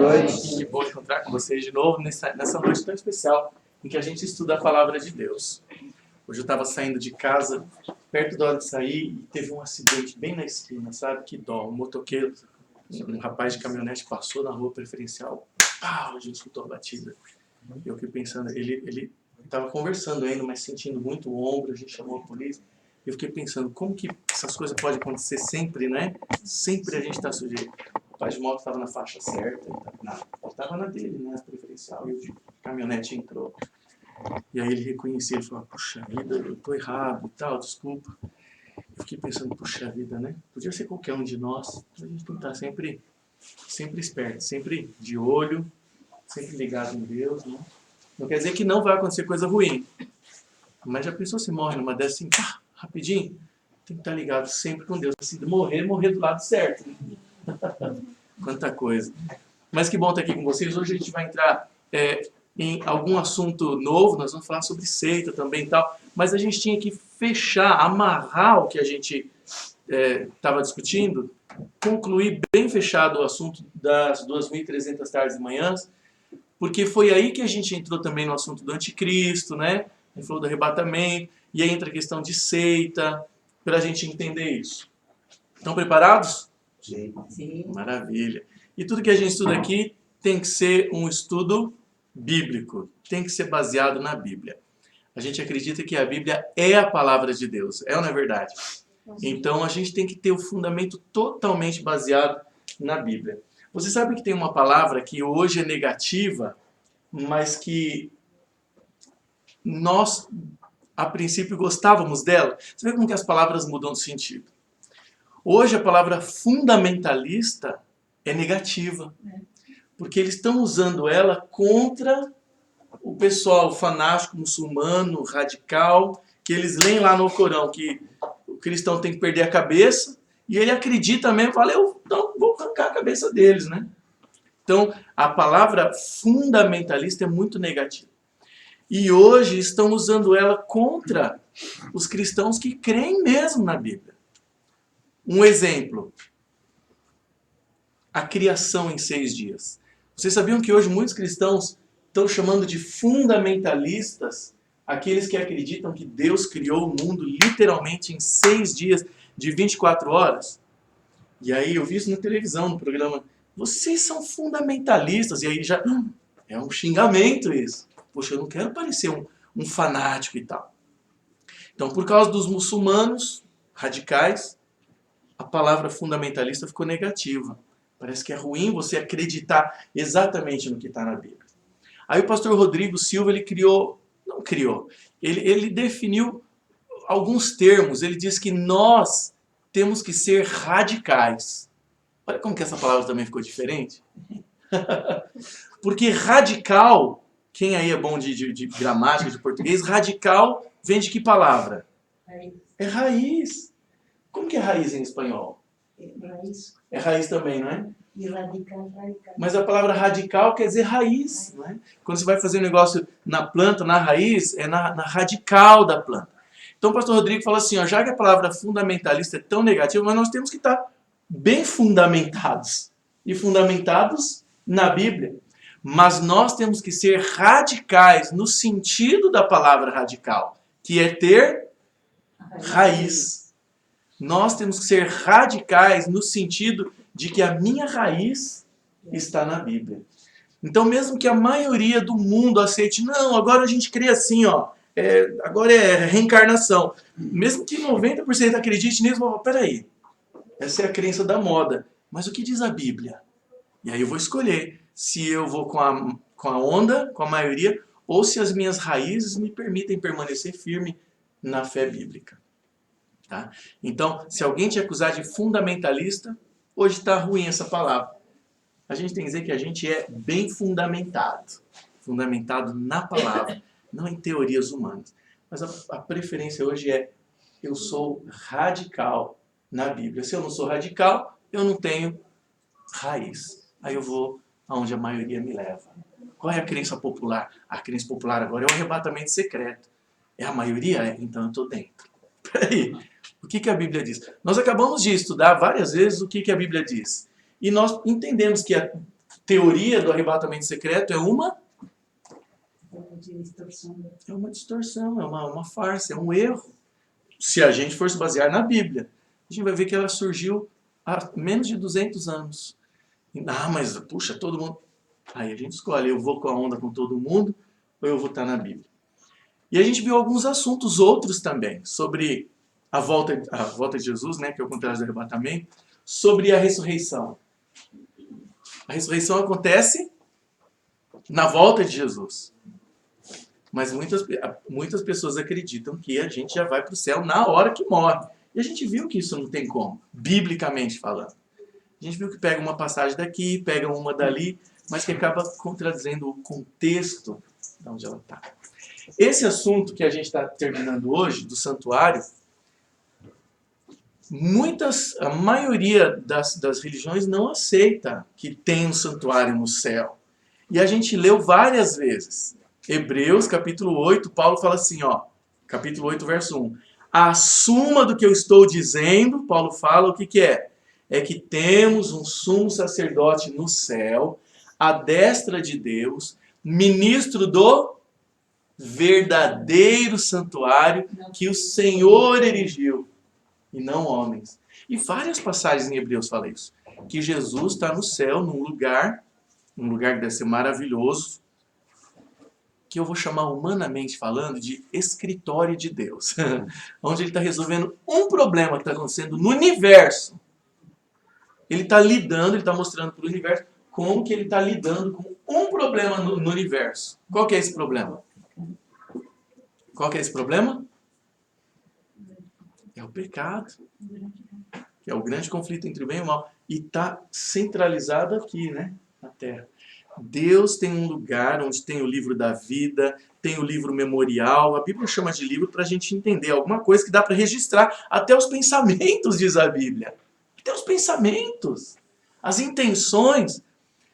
noite. Que bom encontrar com vocês de novo nessa noite tão especial em que a gente estuda a palavra de Deus. Hoje eu estava saindo de casa, perto da hora de sair, e teve um acidente bem na esquina, sabe? Que dó. Um motoqueiro, um rapaz de caminhonete passou na rua preferencial. A gente escutou a batida. Eu fiquei pensando, ele estava conversando ainda, mas sentindo muito o ombro, a gente chamou a polícia. Eu fiquei pensando, como que essas coisas podem acontecer sempre, né? Sempre a gente está sujeito. O rapaz de moto estava na faixa certa, ele estava na dele, né? Preferencial, e o caminhonete entrou. E aí ele reconhecia, ele falou, puxa vida, eu tô errado e tal, desculpa. Eu fiquei pensando, puxa vida, né? Podia ser qualquer um de nós. A gente tem que estar sempre esperto, sempre de olho, sempre ligado em Deus, né? Não quer dizer que não vai acontecer coisa ruim. Mas já pensou se morre numa dessas assim, pá, rapidinho? Tem que estar ligado sempre com Deus. Se morrer do lado certo. Né? Quanta coisa. Mas que bom estar aqui com vocês. Hoje a gente vai entrar em algum assunto novo. Nós vamos falar sobre seita também e tal. Mas a gente tinha que fechar, amarrar o que a gente estava discutindo, concluir bem fechado o assunto das 2.300 tardes e manhãs, porque foi aí que a gente entrou também no assunto do anticristo, né? A gente falou do arrebatamento, e aí entra a questão de seita, para a gente entender isso. Estão preparados? Sim. Maravilha. E tudo que a gente estuda aqui tem que ser um estudo bíblico, tem que ser baseado na Bíblia. A gente acredita que a Bíblia é a palavra de Deus, é ou não é verdade? Então a gente tem que ter o fundamento totalmente baseado na Bíblia. Você sabe que tem uma palavra que hoje é negativa, mas que nós, a princípio, gostávamos dela. Você vê como que as palavras mudam de sentido. Hoje a palavra fundamentalista é negativa, porque eles estão usando ela contra o pessoal fanático, muçulmano, radical, que eles leem lá no Corão que o cristão tem que perder a cabeça, e ele acredita mesmo, fala, então vou arrancar a cabeça deles, né? Então, a palavra fundamentalista é muito negativa. E hoje estão usando ela contra os cristãos que creem mesmo na Bíblia. Um exemplo, a criação em 6 dias. Vocês sabiam que hoje muitos cristãos estão chamando de fundamentalistas aqueles que acreditam que Deus criou o mundo literalmente em 6 dias de 24 horas? E aí eu vi isso na televisão, no programa, vocês são fundamentalistas, e aí já é um xingamento isso. Poxa, eu não quero parecer um fanático e tal. Então, por causa dos muçulmanos radicais, a palavra fundamentalista ficou negativa. Parece que é ruim você acreditar exatamente no que está na Bíblia. Aí o pastor Rodrigo Silva, ele definiu alguns termos. Ele diz que nós temos que ser radicais. Olha como que essa palavra também ficou diferente. Porque radical, quem aí é bom de gramática, de português, radical vem de que palavra? Raiz. É raiz. Como que é raiz em espanhol? Raiz. É raiz também, não é? E radical. Mas a palavra radical quer dizer raiz. Não é? Quando você vai fazer um negócio na planta, na raiz, é na radical da planta. Então o pastor Rodrigo fala assim, já que a palavra fundamentalista é tão negativa, mas nós temos que estar bem fundamentados. E fundamentados na Bíblia. Mas nós temos que ser radicais no sentido da palavra radical, que é ter raiz. Nós temos que ser radicais no sentido de que a minha raiz está na Bíblia. Então, mesmo que a maioria do mundo aceite, não, agora a gente crê assim, agora é reencarnação. Mesmo que 90% acredite nisso, eu vou, peraí, essa é a crença da moda. Mas o que diz a Bíblia? E aí eu vou escolher se eu vou com a onda, com a maioria, ou se as minhas raízes me permitem permanecer firme na fé bíblica. Tá? Então, se alguém te acusar de fundamentalista, hoje está ruim essa palavra. A gente tem que dizer que a gente é bem fundamentado na palavra, não em teorias humanas. Mas a preferência hoje é, eu sou radical na Bíblia. Se eu não sou radical, eu não tenho raiz. Aí eu vou aonde a maioria me leva. Qual é a crença popular? A crença popular agora é o arrebatamento secreto. É a maioria? Então eu estou dentro. Peraí. O que a Bíblia diz? Nós acabamos de estudar várias vezes o que a Bíblia diz. E nós entendemos que teoria do arrebatamento secreto é uma distorção. é uma distorção, é uma farsa, é um erro. Se a gente for se basear na Bíblia, a gente vai ver que ela surgiu há menos de 200 anos. Ah, mas puxa, todo mundo... Aí a gente escolhe, eu vou com a onda com todo mundo ou eu vou estar na Bíblia. E a gente viu alguns assuntos outros também, sobre a volta de Jesus, né, que é o contrário do arrebatamento, sobre a ressurreição. A ressurreição acontece na volta de Jesus. Mas muitas pessoas acreditam que a gente já vai para o céu na hora que morre. E a gente viu que isso não tem como, biblicamente falando. A gente viu que pega uma passagem daqui, pega uma dali, mas que acaba contradizendo o contexto de onde ela está. Esse assunto que a gente está terminando hoje, do santuário, a maioria das religiões não aceita que tem um santuário no céu. E a gente leu várias vezes. Hebreus, capítulo 8, Paulo fala assim, ó, capítulo 8, verso 1. A suma do que eu estou dizendo, Paulo fala, o que é? É que temos um sumo sacerdote no céu, à destra de Deus, ministro do verdadeiro santuário que o Senhor erigiu, e não homens. E várias passagens em Hebreus falam isso. Que Jesus está no céu, num lugar que deve ser maravilhoso, que eu vou chamar humanamente falando de escritório de Deus. Onde ele está resolvendo um problema que está acontecendo no universo. Ele está lidando, ele está mostrando para o universo como que ele está lidando com um problema no universo. Qual que é esse problema? Qual que é esse problema? É o pecado. Que é o grande conflito entre o bem e o mal. E está centralizado aqui, né? Na Terra. Deus tem um lugar onde tem o livro da vida, tem o livro memorial. A Bíblia chama de livro para a gente entender alguma coisa que dá para registrar. Até os pensamentos, diz a Bíblia. Até os pensamentos. As intenções.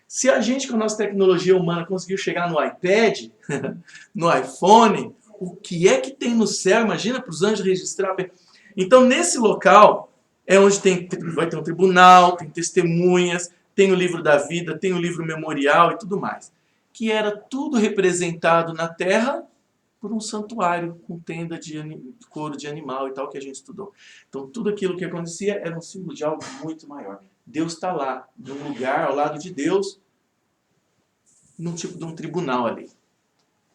Se a gente, com a nossa tecnologia humana, conseguiu chegar no iPad, no iPhone, o que é que tem no céu? Imagina para os anjos registrar. Então, nesse local, é onde vai ter um tribunal, tem testemunhas, tem o livro da vida, tem o livro memorial e tudo mais. Que era tudo representado na terra por um santuário com tenda de couro de animal e tal que a gente estudou. Então, tudo aquilo que acontecia era um símbolo de algo muito maior. Deus está lá, num lugar ao lado de Deus, num tipo de um tribunal ali,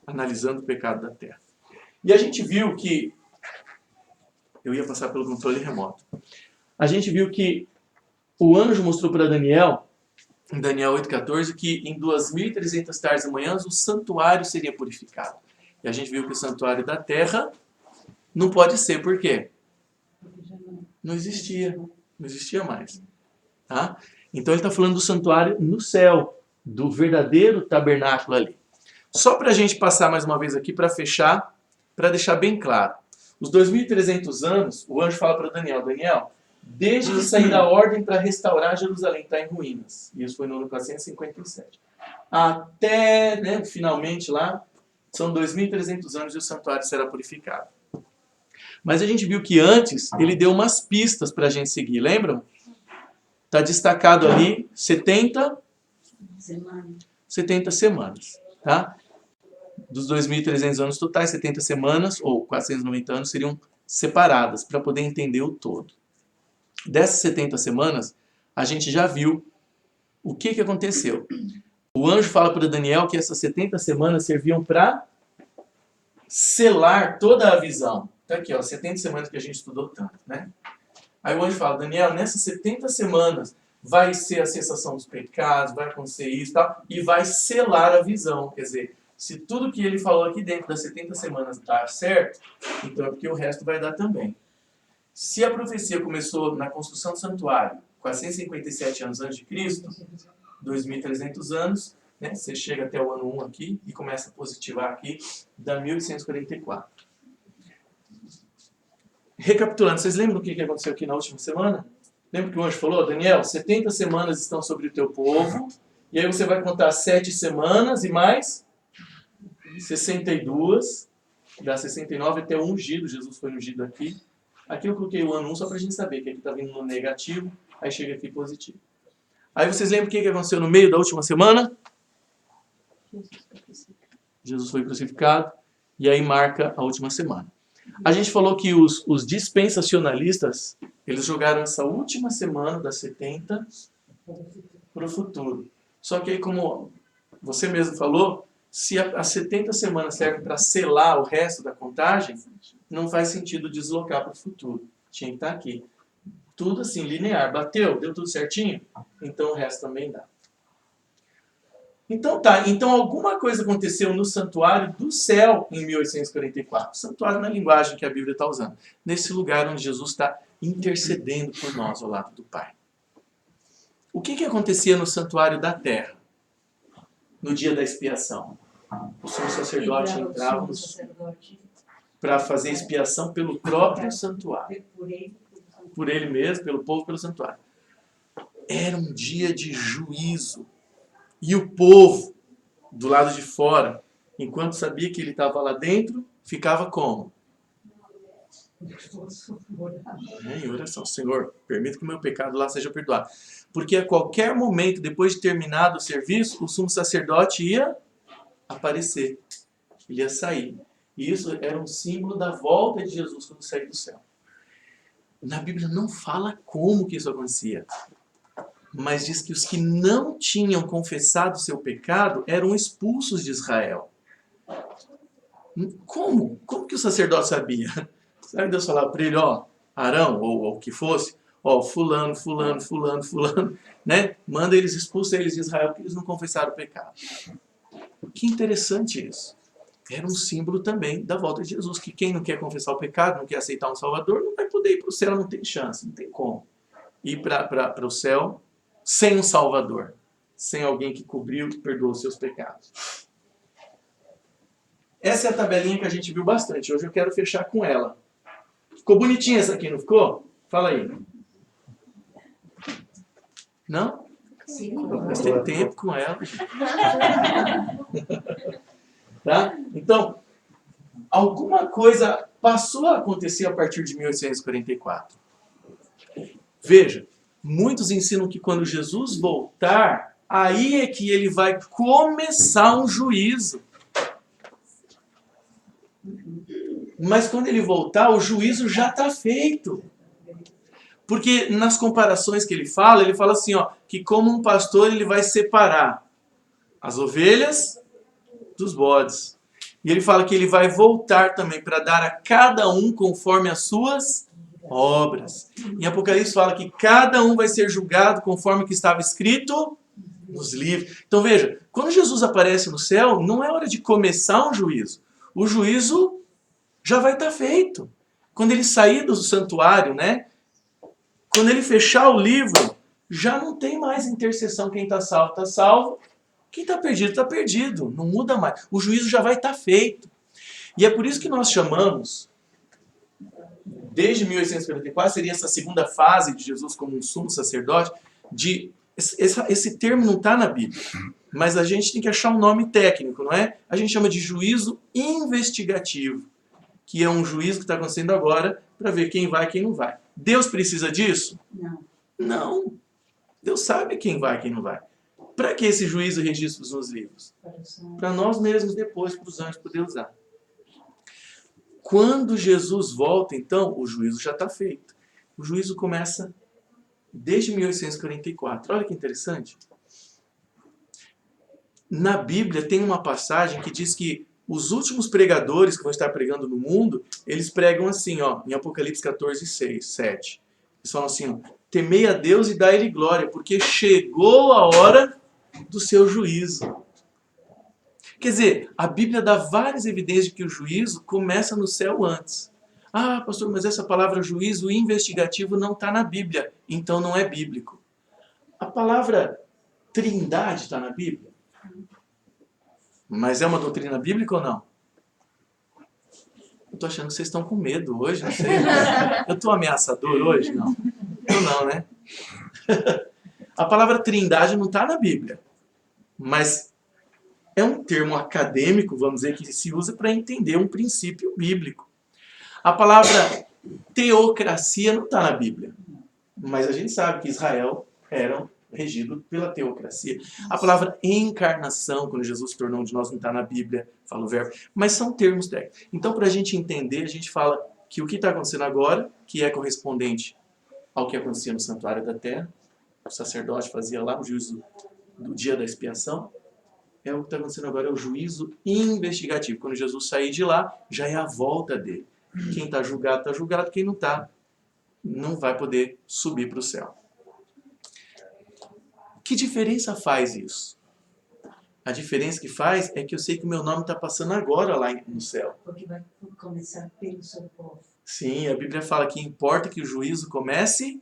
analisando o pecado da terra. E a gente viu que... Eu ia passar pelo controle remoto. A gente viu que o anjo mostrou para Daniel, em Daniel 8,14, que em 2.300 tardes e manhãs o santuário seria purificado. E a gente viu que o santuário da terra não pode ser, por quê? Não existia mais. Tá? Então ele está falando do santuário no céu, do verdadeiro tabernáculo ali. Só para a gente passar mais uma vez aqui, para fechar, para deixar bem claro. Os 2.300 anos, o anjo fala para Daniel, Daniel, desde que sair da ordem para restaurar Jerusalém, está em ruínas. Isso foi no ano 457. Até, né, finalmente lá, são 2.300 anos e o santuário será purificado. Mas a gente viu que antes ele deu umas pistas para a gente seguir, lembram? Está destacado ali 70 semanas. Tá? Dos 2.300 anos totais, 70 semanas, ou 490 anos, seriam separadas para poder entender o todo. Dessas 70 semanas, a gente já viu o que aconteceu. O anjo fala para Daniel que essas 70 semanas serviam para selar toda a visão. Tá aqui, ó, 70 semanas que a gente estudou tanto, né? Aí o anjo fala, Daniel, nessas 70 semanas vai ser a cessação dos pecados, vai acontecer isso e tal, e vai selar a visão. Quer dizer, se tudo que ele falou aqui dentro das 70 semanas dá certo, então é porque o resto vai dar também. Se a profecia começou na construção do santuário, 457 anos antes de Cristo, 2.300 anos, né, você chega até o ano 1 aqui e começa a positivar aqui, dá 1844. Recapitulando, vocês lembram o que aconteceu aqui na última semana? Lembra que o anjo falou, Daniel, 70 semanas estão sobre o teu povo, e aí você vai contar 7 semanas e mais 62, dá 69 até o ungido, Jesus foi ungido aqui. Aqui eu coloquei o ano 1 só para a gente saber que aqui está vindo no negativo, aí chega aqui positivo. Aí vocês lembram o que aconteceu no meio da última semana? Jesus foi crucificado. E aí marca a última semana. A gente falou que os dispensacionalistas, eles jogaram essa última semana das 70 para o futuro. Só que aí, como você mesmo falou, se as 70 semanas servem para selar o resto da contagem, não faz sentido deslocar para o futuro. Tinha que estar aqui. Tudo assim, linear. Bateu? Deu tudo certinho? Então o resto também dá. Então tá, então alguma coisa aconteceu no santuário do céu em 1844. Santuário na linguagem que a Bíblia está usando. Nesse lugar onde Jesus está intercedendo por nós ao lado do Pai. O que acontecia no santuário da terra? No dia da expiação? O sumo sacerdote entrava para fazer expiação pelo próprio santuário. Por ele mesmo, pelo povo, pelo santuário. Era um dia de juízo. E o povo, do lado de fora, enquanto sabia que ele estava lá dentro, ficava como? Em oração. Senhor, permita que o meu pecado lá seja perdoado. Porque a qualquer momento, depois de terminado o serviço, o sumo sacerdote ia aparecer. Ele ia sair. E isso era um símbolo da volta de Jesus quando sair do céu. Na Bíblia não fala como que isso acontecia. Mas diz que os que não tinham confessado seu pecado eram expulsos de Israel. Como? Como que o sacerdote sabia? Será que Deus falava para ele, ó, Arão, ou o que fosse, ó, fulano, né? Manda eles, expulsa eles de Israel porque eles não confessaram o pecado. Que interessante isso. Era um símbolo também da volta de Jesus, que quem não quer confessar o pecado, não quer aceitar um Salvador, não vai poder ir para o céu, não tem chance, não tem como ir para o céu sem um Salvador, sem alguém que cobriu e perdoou os seus pecados. Essa é a tabelinha que a gente viu bastante. Hoje eu quero fechar com ela. Ficou bonitinha essa aqui, não ficou? Fala aí. Não? Eu gastei tempo com ela. Tá? Então, alguma coisa passou a acontecer a partir de 1844. Veja. Muitos ensinam que quando Jesus voltar, aí é que ele vai começar um juízo. Mas quando ele voltar, o juízo já está feito. Porque nas comparações que ele fala assim, ó, que como um pastor ele vai separar as ovelhas dos bodes. E ele fala que ele vai voltar também para dar a cada um conforme as suas obras. Em Apocalipse fala que cada um vai ser julgado conforme o que estava escrito nos livros. Então veja, quando Jesus aparece no céu, não é hora de começar um juízo. O juízo já vai estar feito. Quando ele sair do santuário, né? Quando ele fechar o livro, já não tem mais intercessão. Quem está salvo, está salvo. Quem está perdido, está perdido. Não muda mais. O juízo já vai estar feito. E é por isso que nós chamamos, desde 1844, seria essa segunda fase de Jesus como um sumo sacerdote, esse termo não está na Bíblia, mas a gente tem que achar um nome técnico, não é? A gente chama de juízo investigativo, que é um juízo que está acontecendo agora para ver quem vai e quem não vai. Deus precisa disso? Não. Não. Deus sabe quem vai e quem não vai. Para que esse juízo e registros nos livros? Para nós mesmos depois, para os anjos poderem usar. Quando Jesus volta, então, o juízo já está feito. O juízo começa desde 1844. Olha que interessante. Na Bíblia tem uma passagem que diz que os últimos pregadores que vão estar pregando no mundo, eles pregam assim, ó, em Apocalipse 14, 6, 7. Eles falam assim, ó, temei a Deus e dai-lhe glória, porque chegou a hora do seu juízo. Quer dizer, a Bíblia dá várias evidências de que o juízo começa no céu antes. Ah, pastor, mas essa palavra juízo investigativo não está na Bíblia, então não é bíblico. A palavra trindade está na Bíblia? Mas é uma doutrina bíblica ou não? Eu estou achando que vocês estão com medo hoje, não sei. Eu estou ameaçador hoje? Não. Eu não, né? A palavra trindade não está na Bíblia, mas é um termo acadêmico, vamos dizer, que se usa para entender um princípio bíblico. A palavra teocracia não está na Bíblia, mas a gente sabe que Israel eram regido pela teocracia. A palavra encarnação, quando Jesus se tornou um de nós, não está na Bíblia, fala o verbo, mas são termos técnicos. Então, para a gente entender, a gente fala que o que está acontecendo agora, que é correspondente ao que acontecia no santuário da terra, o sacerdote fazia lá o juízo do dia da expiação, é o que está acontecendo agora, é o juízo investigativo. Quando Jesus sair de lá, já é a volta dele. Quem está julgado, quem não está, não vai poder subir para o céu. Que diferença faz isso? A diferença que faz é que eu sei que o meu nome está passando agora lá no céu. Porque vai começar pelo seu povo. Sim, a Bíblia fala que importa que o juízo comece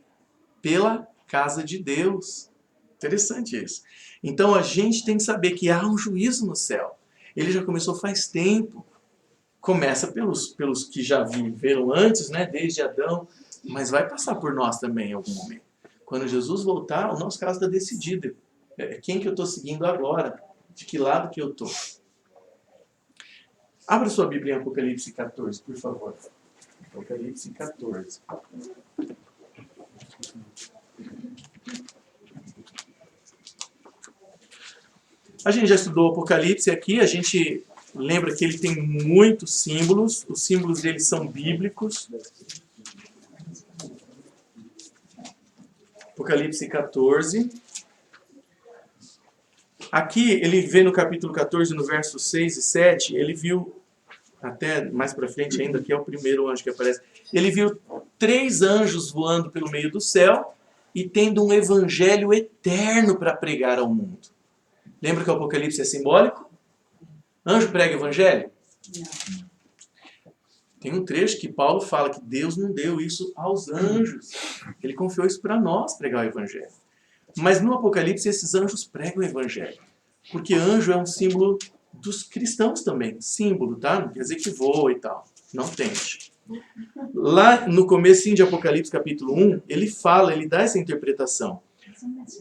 pela casa de Deus. Interessante isso. Então a gente tem que saber que há um juízo no céu. Ele já começou faz tempo. Começa pelos que já viveram antes, né, desde Adão, mas vai passar por nós também em algum momento. Quando Jesus voltar, o nosso caso está decidido. Quem que eu estou seguindo agora? De que lado que eu estou? Abra sua Bíblia em Apocalipse 14, por favor. Apocalipse 14. A gente já estudou o Apocalipse aqui, a gente lembra que ele tem muitos símbolos, os símbolos dele são bíblicos. Apocalipse 14. Aqui ele vê no capítulo 14, no verso 6 e 7, ele viu, até mais para frente ainda, que é o primeiro anjo que aparece, ele viu 3 anjos voando pelo meio do céu e tendo um evangelho eterno para pregar ao mundo. Lembra que o Apocalipse é simbólico? Anjo prega evangelho? Não. Tem um trecho que Paulo fala que Deus não deu isso aos anjos. Ele confiou isso para nós pregar o evangelho. Mas no Apocalipse esses anjos pregam o evangelho. Porque anjo é um símbolo dos cristãos também. Símbolo, tá? Não quer dizer que voa e tal. Não tente. Lá no comecinho de Apocalipse capítulo 1, ele fala, ele dá essa interpretação.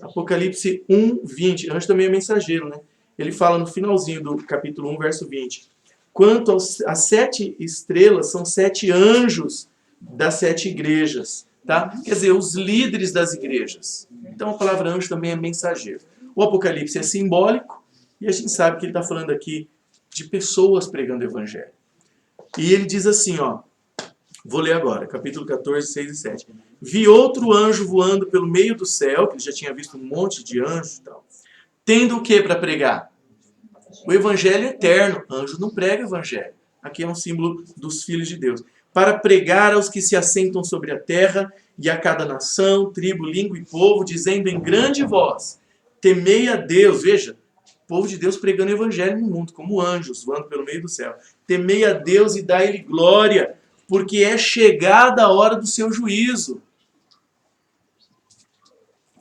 Apocalipse 1, 20. Anjo também é mensageiro, né? Ele fala no finalzinho do capítulo 1, verso 20. Quanto às 7 estrelas, são 7 anjos das 7 igrejas. Tá? Quer dizer, os líderes das igrejas. Então a palavra anjo também é mensageiro. O Apocalipse é simbólico e a gente sabe que ele está falando aqui de pessoas pregando o evangelho. E ele diz assim, ó, vou ler agora, capítulo 14, 6 e 7. Vi outro anjo voando pelo meio do céu, que ele já tinha visto um monte de anjos e tal. Tendo o que para pregar? O evangelho eterno. Anjo não prega o evangelho. Aqui é um símbolo dos filhos de Deus. Para pregar aos que se assentam sobre a terra e a cada nação, tribo, língua e povo, dizendo em grande voz, temei a Deus. Veja, o povo de Deus pregando o evangelho no mundo, como anjos voando pelo meio do céu. Temei a Deus e dai-lhe glória, porque é chegada a hora do seu juízo.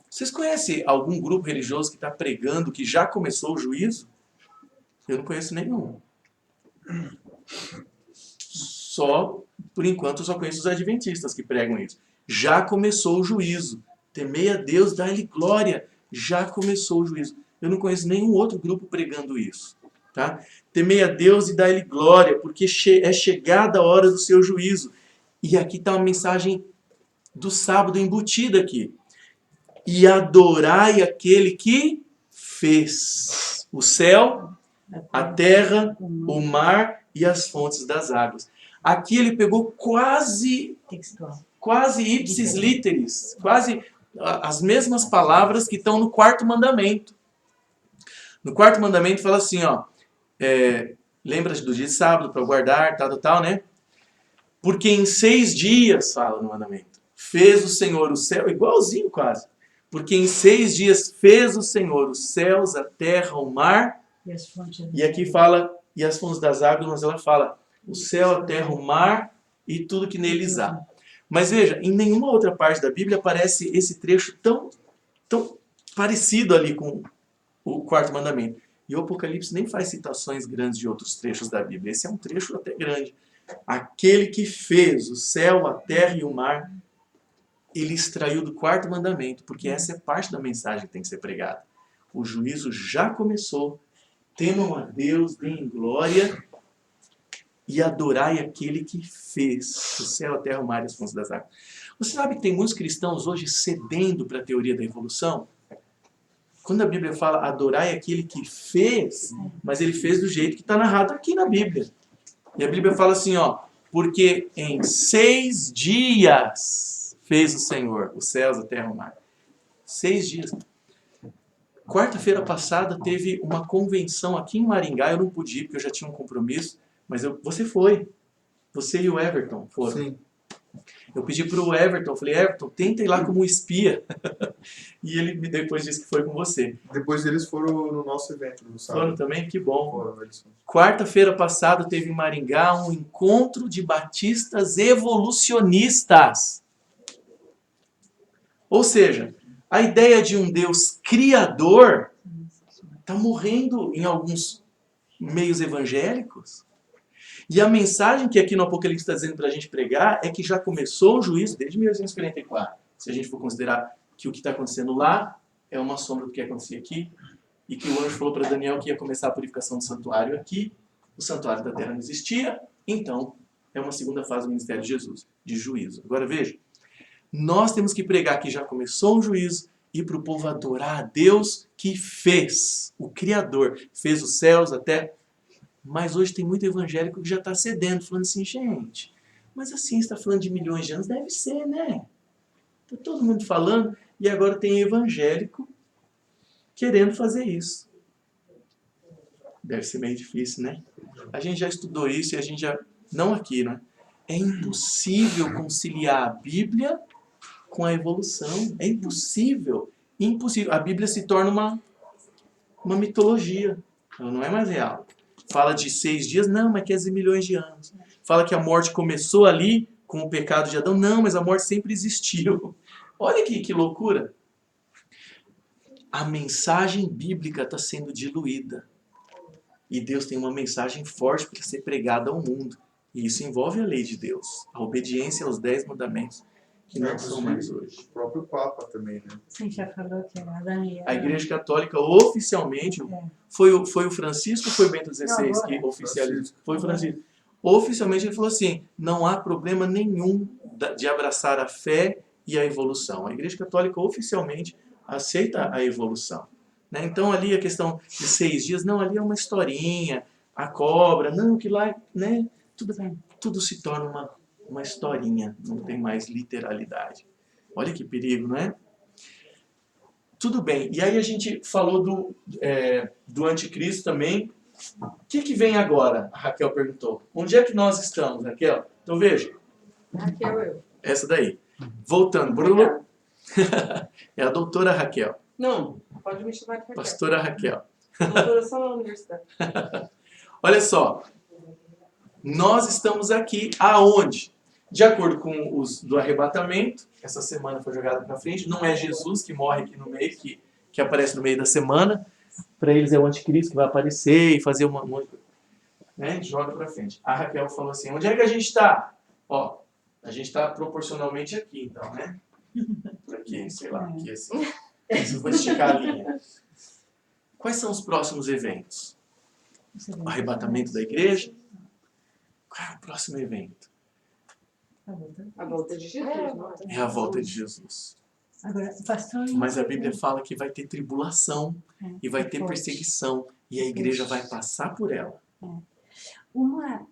Vocês conhecem algum grupo religioso que está pregando que já começou o juízo? Eu não conheço nenhum. Só, por enquanto, eu só conheço os adventistas que pregam isso. Já começou o juízo. Temei a Deus, dá-lhe glória. Já começou o juízo. Eu não conheço nenhum outro grupo pregando isso. Tá? Temei a Deus e dá-lhe glória, porque é chegada a hora do seu juízo. E aqui está uma mensagem do sábado embutida aqui. E adorai aquele que fez o céu, a terra, o mar e as fontes das águas. Aqui ele pegou quase ipsis literis, quase as mesmas palavras que estão no 4º mandamento. No 4º mandamento fala assim, ó, lembra do dia de sábado para guardar, tal, né? Porque em 6 dias, fala no mandamento, fez o Senhor o céu, igualzinho quase. Porque em 6 dias fez o Senhor os céus, a terra, o mar. E aqui fala, e as fontes das águas, mas ela fala, o céu, a terra, o mar e tudo que neles há. Mas veja, em nenhuma outra parte da Bíblia aparece esse trecho tão parecido ali com o 4º mandamento. E o Apocalipse nem faz citações grandes de outros trechos da Bíblia. Esse é um trecho até grande. Aquele que fez o céu, a terra e o mar, ele extraiu do 4º mandamento, porque essa é parte da mensagem que tem que ser pregada. O juízo já começou. Temam a Deus, deem glória e adorai aquele que fez o céu, a terra, o mar e as fontes das águas. Você sabe que tem muitos cristãos hoje cedendo para a teoria da evolução? Quando a Bíblia fala adorar é aquele que fez, mas ele fez do jeito que está narrado aqui na Bíblia. E a Bíblia fala assim, ó, porque em 6 dias fez o Senhor os céus, a terra e o mar. 6 dias. Quarta-feira passada teve uma convenção aqui em Maringá, eu não pude ir porque eu já tinha um compromisso, mas você foi. Você e o Everton foram. Sim. Eu pedi para o Everton, falei, Everton, tenta ir lá como espia. E ele depois disse que foi com você. Depois eles foram no nosso evento no sábado. Foram também? Que bom. Foram, eles foram. Quarta-feira passada teve em Maringá um encontro de batistas evolucionistas. Ou seja, a ideia de um Deus criador está morrendo em alguns meios evangélicos. E a mensagem que aqui no Apocalipse está dizendo para a gente pregar é que já começou o juízo desde 1844. Se a gente for considerar que o que está acontecendo lá é uma sombra do que acontecia aqui, e que o anjo falou para Daniel que ia começar a purificação do santuário aqui, o santuário da terra não existia, então é uma segunda fase do ministério de Jesus, de juízo. Agora veja, nós temos que pregar que já começou o juízo e para o povo adorar a Deus que fez, o Criador, fez os céus, a terra. Mas hoje tem muito evangélico que já está cedendo, falando assim, gente, mas assim, está falando de milhões de anos, deve ser, né? Está todo mundo falando, e agora tem evangélico querendo fazer isso. Deve ser meio difícil, né? A gente já estudou isso e a gente já... Não aqui, né? É impossível conciliar a Bíblia com a evolução. É impossível. Impossível. A Bíblia se torna uma mitologia. Ela não é mais real. Fala de 6 dias, não, mas 15 milhões de anos. Fala que a morte começou ali com o pecado de Adão, não, mas a morte sempre existiu. Olha que loucura. A mensagem bíblica está sendo diluída. E Deus tem uma mensagem forte para ser pregada ao mundo. E isso envolve a lei de Deus, a obediência aos 10 mandamentos, que não são mais hoje. O próprio Papa também, né? Sim, já falou que era Adão e Eva. A Igreja Católica oficialmente, foi o Francisco ou foi o Bento XVI que oficializou? Foi o Francisco. Oficialmente ele falou assim, não há problema nenhum de abraçar a fé e a evolução. A Igreja Católica oficialmente aceita a evolução. Né? Então ali a questão de 6 dias, não, ali é uma historinha, a cobra, não, que lá, né? Tudo se torna uma historinha, não tem mais literalidade. Olha que perigo, não é? Tudo bem, e aí a gente falou do anticristo também. O que vem agora? A Raquel perguntou. Onde é que nós estamos, Raquel? Então veja. Raquel, eu. Essa daí. Voltando, Bruno. É a doutora Raquel. Não, pode me chamar de Raquel. Pastora Raquel. Doutora só na universidade. Olha só. Nós estamos aqui aonde? De acordo com os do arrebatamento, essa semana foi jogada para frente, não é Jesus que morre aqui no meio, que aparece no meio da semana. Para eles é o anticristo que vai aparecer e fazer uma coisa. Né? Joga para frente. A Raquel falou assim, onde é que a gente está? Ó, a gente está proporcionalmente aqui, então, né? Por aqui, sei lá, aqui assim. Eu vou esticar a linha. Quais são os próximos eventos? O arrebatamento da igreja? Qual é o próximo evento? A volta de Jesus, não é? É a volta de Jesus. Agora, pastor, Mas a Bíblia fala que vai ter tribulação e vai ter perseguição e a igreja vai passar por ela. uma,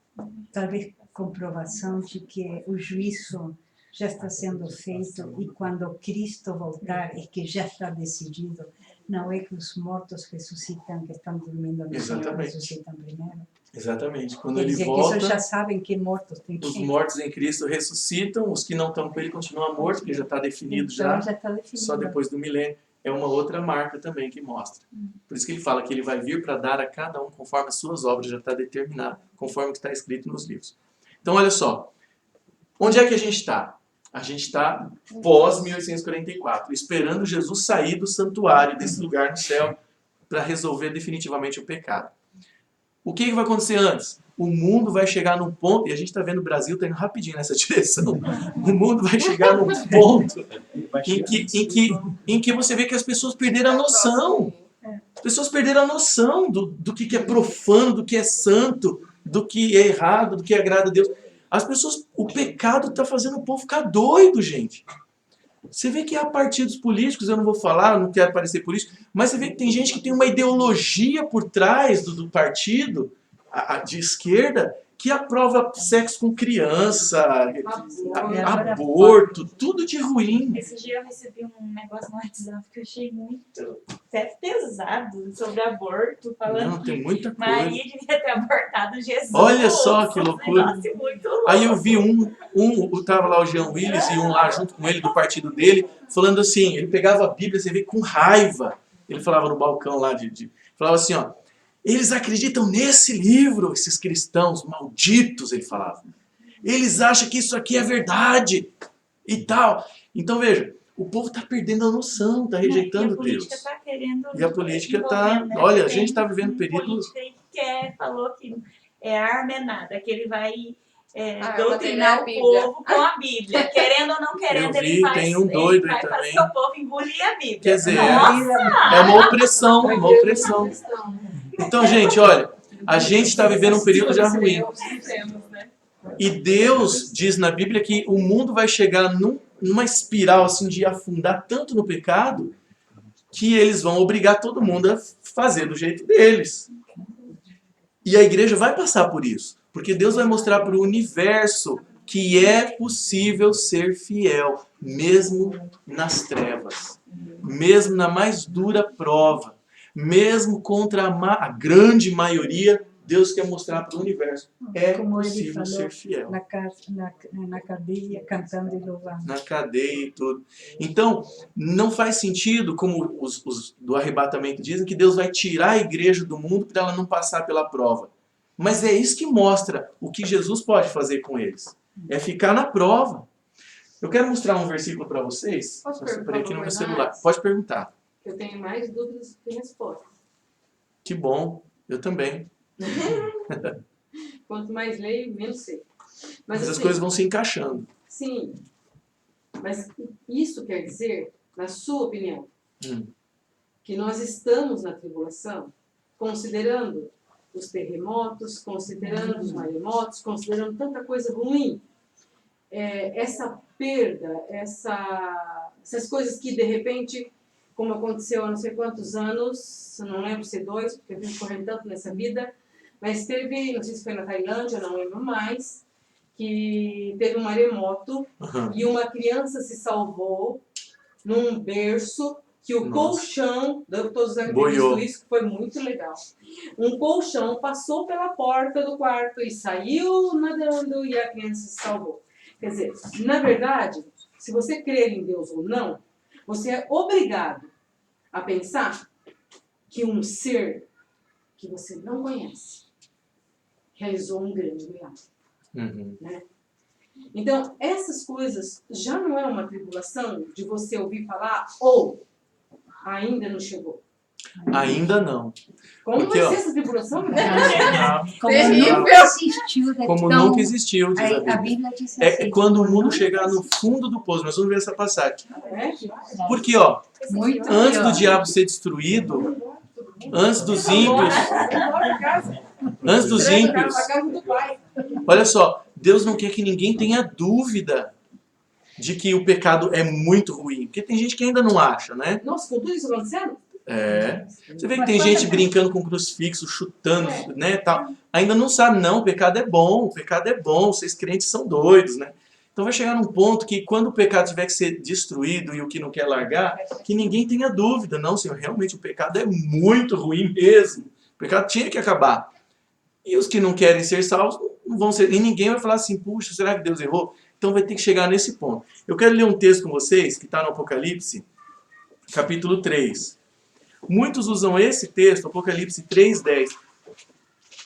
talvez, comprovação de que o juízo já está sendo feito e quando Cristo voltar é que já está decidido. Não é que os mortos ressuscitam, que estão dormindo no Senhor, ressuscitam primeiro. Exatamente. Quando Quer ele dizer volta, que isso já sabem que mortos têm que... os mortos em Cristo ressuscitam, os que não estão com ele continuam mortos, porque já está definido Então, já está definido. só depois do milênio. É uma outra marca também que mostra. Por isso que ele fala que ele vai vir para dar a cada um conforme as suas obras, já está determinado, conforme o que está escrito nos livros. Então, olha só. Onde é que a gente está? A gente está pós-1844, esperando Jesus sair do santuário, desse lugar no céu, para resolver definitivamente o pecado. O que vai acontecer antes? O mundo vai chegar num ponto, e a gente está vendo o Brasil está indo rapidinho nessa direção, o mundo vai chegar num ponto em que você vê que as pessoas perderam a noção. As pessoas perderam a noção do que é profano, do que é santo, do que é errado, do que agrada a Deus. As pessoas, o pecado está fazendo o povo ficar doido, gente. Você vê que há partidos políticos, eu não vou falar, não quero parecer político, mas você vê que tem gente que tem uma ideologia por trás do partido de esquerda que aprova sexo com criança, aborto, tudo de ruim. Esse dia eu recebi um negócio no WhatsApp que eu achei muito até pesado sobre aborto, falando Não, tem muita que coisa. Maria devia ter abortado Jesus. Olha só que loucura. Negócio muito louco. Aí eu vi tava lá o Jean Willis e um lá junto com ele do partido dele, falando assim, ele pegava a Bíblia, você vê, com raiva. Ele falava no balcão lá, falava assim, ó, eles acreditam nesse livro, esses cristãos malditos, ele falava. Eles acham que isso aqui é verdade e tal. Então veja, o povo está perdendo a noção, está rejeitando Deus. Tá querendo E a política envolver, está... né? Olha, a gente está vivendo Um períodos... político aí falou que é arma é nada, que ele vai arma doutrinar dele é o a Bíblia. povo com a Bíblia. Querendo ou não querendo, Eu vi, ele vai, tem um doido ele aí vai também. fazer o povo engolir a Bíblia. Quer dizer, Nossa! é uma opressão, uma opressão. Então, gente, olha, a gente está vivendo um período já ruim. E Deus diz na Bíblia que o mundo vai chegar numa espiral assim de afundar tanto no pecado que eles vão obrigar todo mundo a fazer do jeito deles. E a igreja vai passar por isso, porque Deus vai mostrar para o universo que é possível ser fiel, mesmo nas trevas, mesmo na mais dura prova, mesmo contra a grande maioria. Deus quer mostrar para o universo, é Como ele possível falou, ser fiel. na cadeia, cantando e louvando. Na cadeia e tudo. Então, não faz sentido, como os do arrebatamento dizem, que Deus vai tirar a igreja do mundo para ela não passar pela prova. Mas é isso que mostra o que Jesus pode fazer com eles. É ficar na prova. Eu quero mostrar um versículo para vocês. Posso Eu perguntar separei aqui no uma meu coisa celular. antes? Pode perguntar. Eu tenho mais dúvidas que respostas. Que bom. Eu também. Quanto mais leio, menos sei. Mas as assim, coisas vão se encaixando. Sim. Mas isso quer dizer, na sua opinião, que nós estamos na tribulação, considerando os terremotos, considerando os maremotos, considerando tanta coisa ruim, essa perda, essas coisas que de repente, como aconteceu há não sei quantos anos, eu não lembro se 2, porque eu vim correndo tanto nessa vida, mas teve, não sei se foi na Tailândia, eu não lembro mais, que teve um maremoto e uma criança se salvou num berço que o colchão, eu estou usando isso, que foi muito legal. Um colchão passou pela porta do quarto e saiu nadando e a criança se salvou. Quer dizer, na verdade, se você crer em Deus ou não, você é obrigado a pensar que um ser que você não conhece realizou um grande milagre. Né? Então, essas coisas já não é uma tribulação de você ouvir falar ou ainda não chegou. Ainda não. Como Porque, vai ser essa tribulação? Como Terrível. nunca existiu. Como então, nunca existiu, diz a a Bíblia. Bíblia diz assim. É quando o mundo nunca chegar no existiu. fundo do poço. Nós vamos ver essa passagem. É? Porque, ó, Muito antes do pior. diabo ser destruído, antes dos ímpios, olha só, Deus não quer que ninguém tenha dúvida de que o pecado é muito ruim. Porque tem gente que ainda não acha, né? Nossa, com tudo isso acontecendo? É. Você vê que tem gente brincando com crucifixo, chutando, né, tal. Ainda não sabe, não, o pecado é bom, vocês crentes são doidos, né? Então vai chegar num ponto que quando o pecado tiver que ser destruído e o que não quer largar, que ninguém tenha dúvida. Não, Senhor, realmente o pecado é muito ruim mesmo. O pecado tinha que acabar. E os que não querem ser salvos não vão ser. E ninguém vai falar assim, puxa, será que Deus errou? Então vai ter que chegar nesse ponto. Eu quero ler um texto com vocês, que está no Apocalipse, capítulo 3. Muitos usam esse texto, Apocalipse 3:10,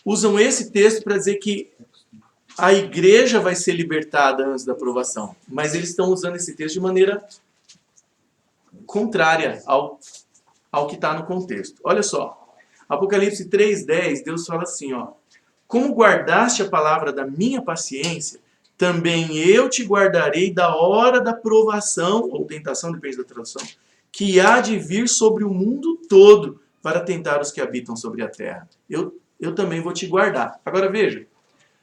usam esse texto para dizer que a igreja vai ser libertada antes da aprovação. Mas eles estão usando esse texto de maneira contrária ao que está no contexto. Olha só, Apocalipse 3:10, Deus fala assim, ó, como guardaste a palavra da minha paciência, também eu te guardarei da hora da provação, ou tentação, depende da tradução, que há de vir sobre o mundo todo para tentar os que habitam sobre a terra. Eu também vou te guardar. Agora veja,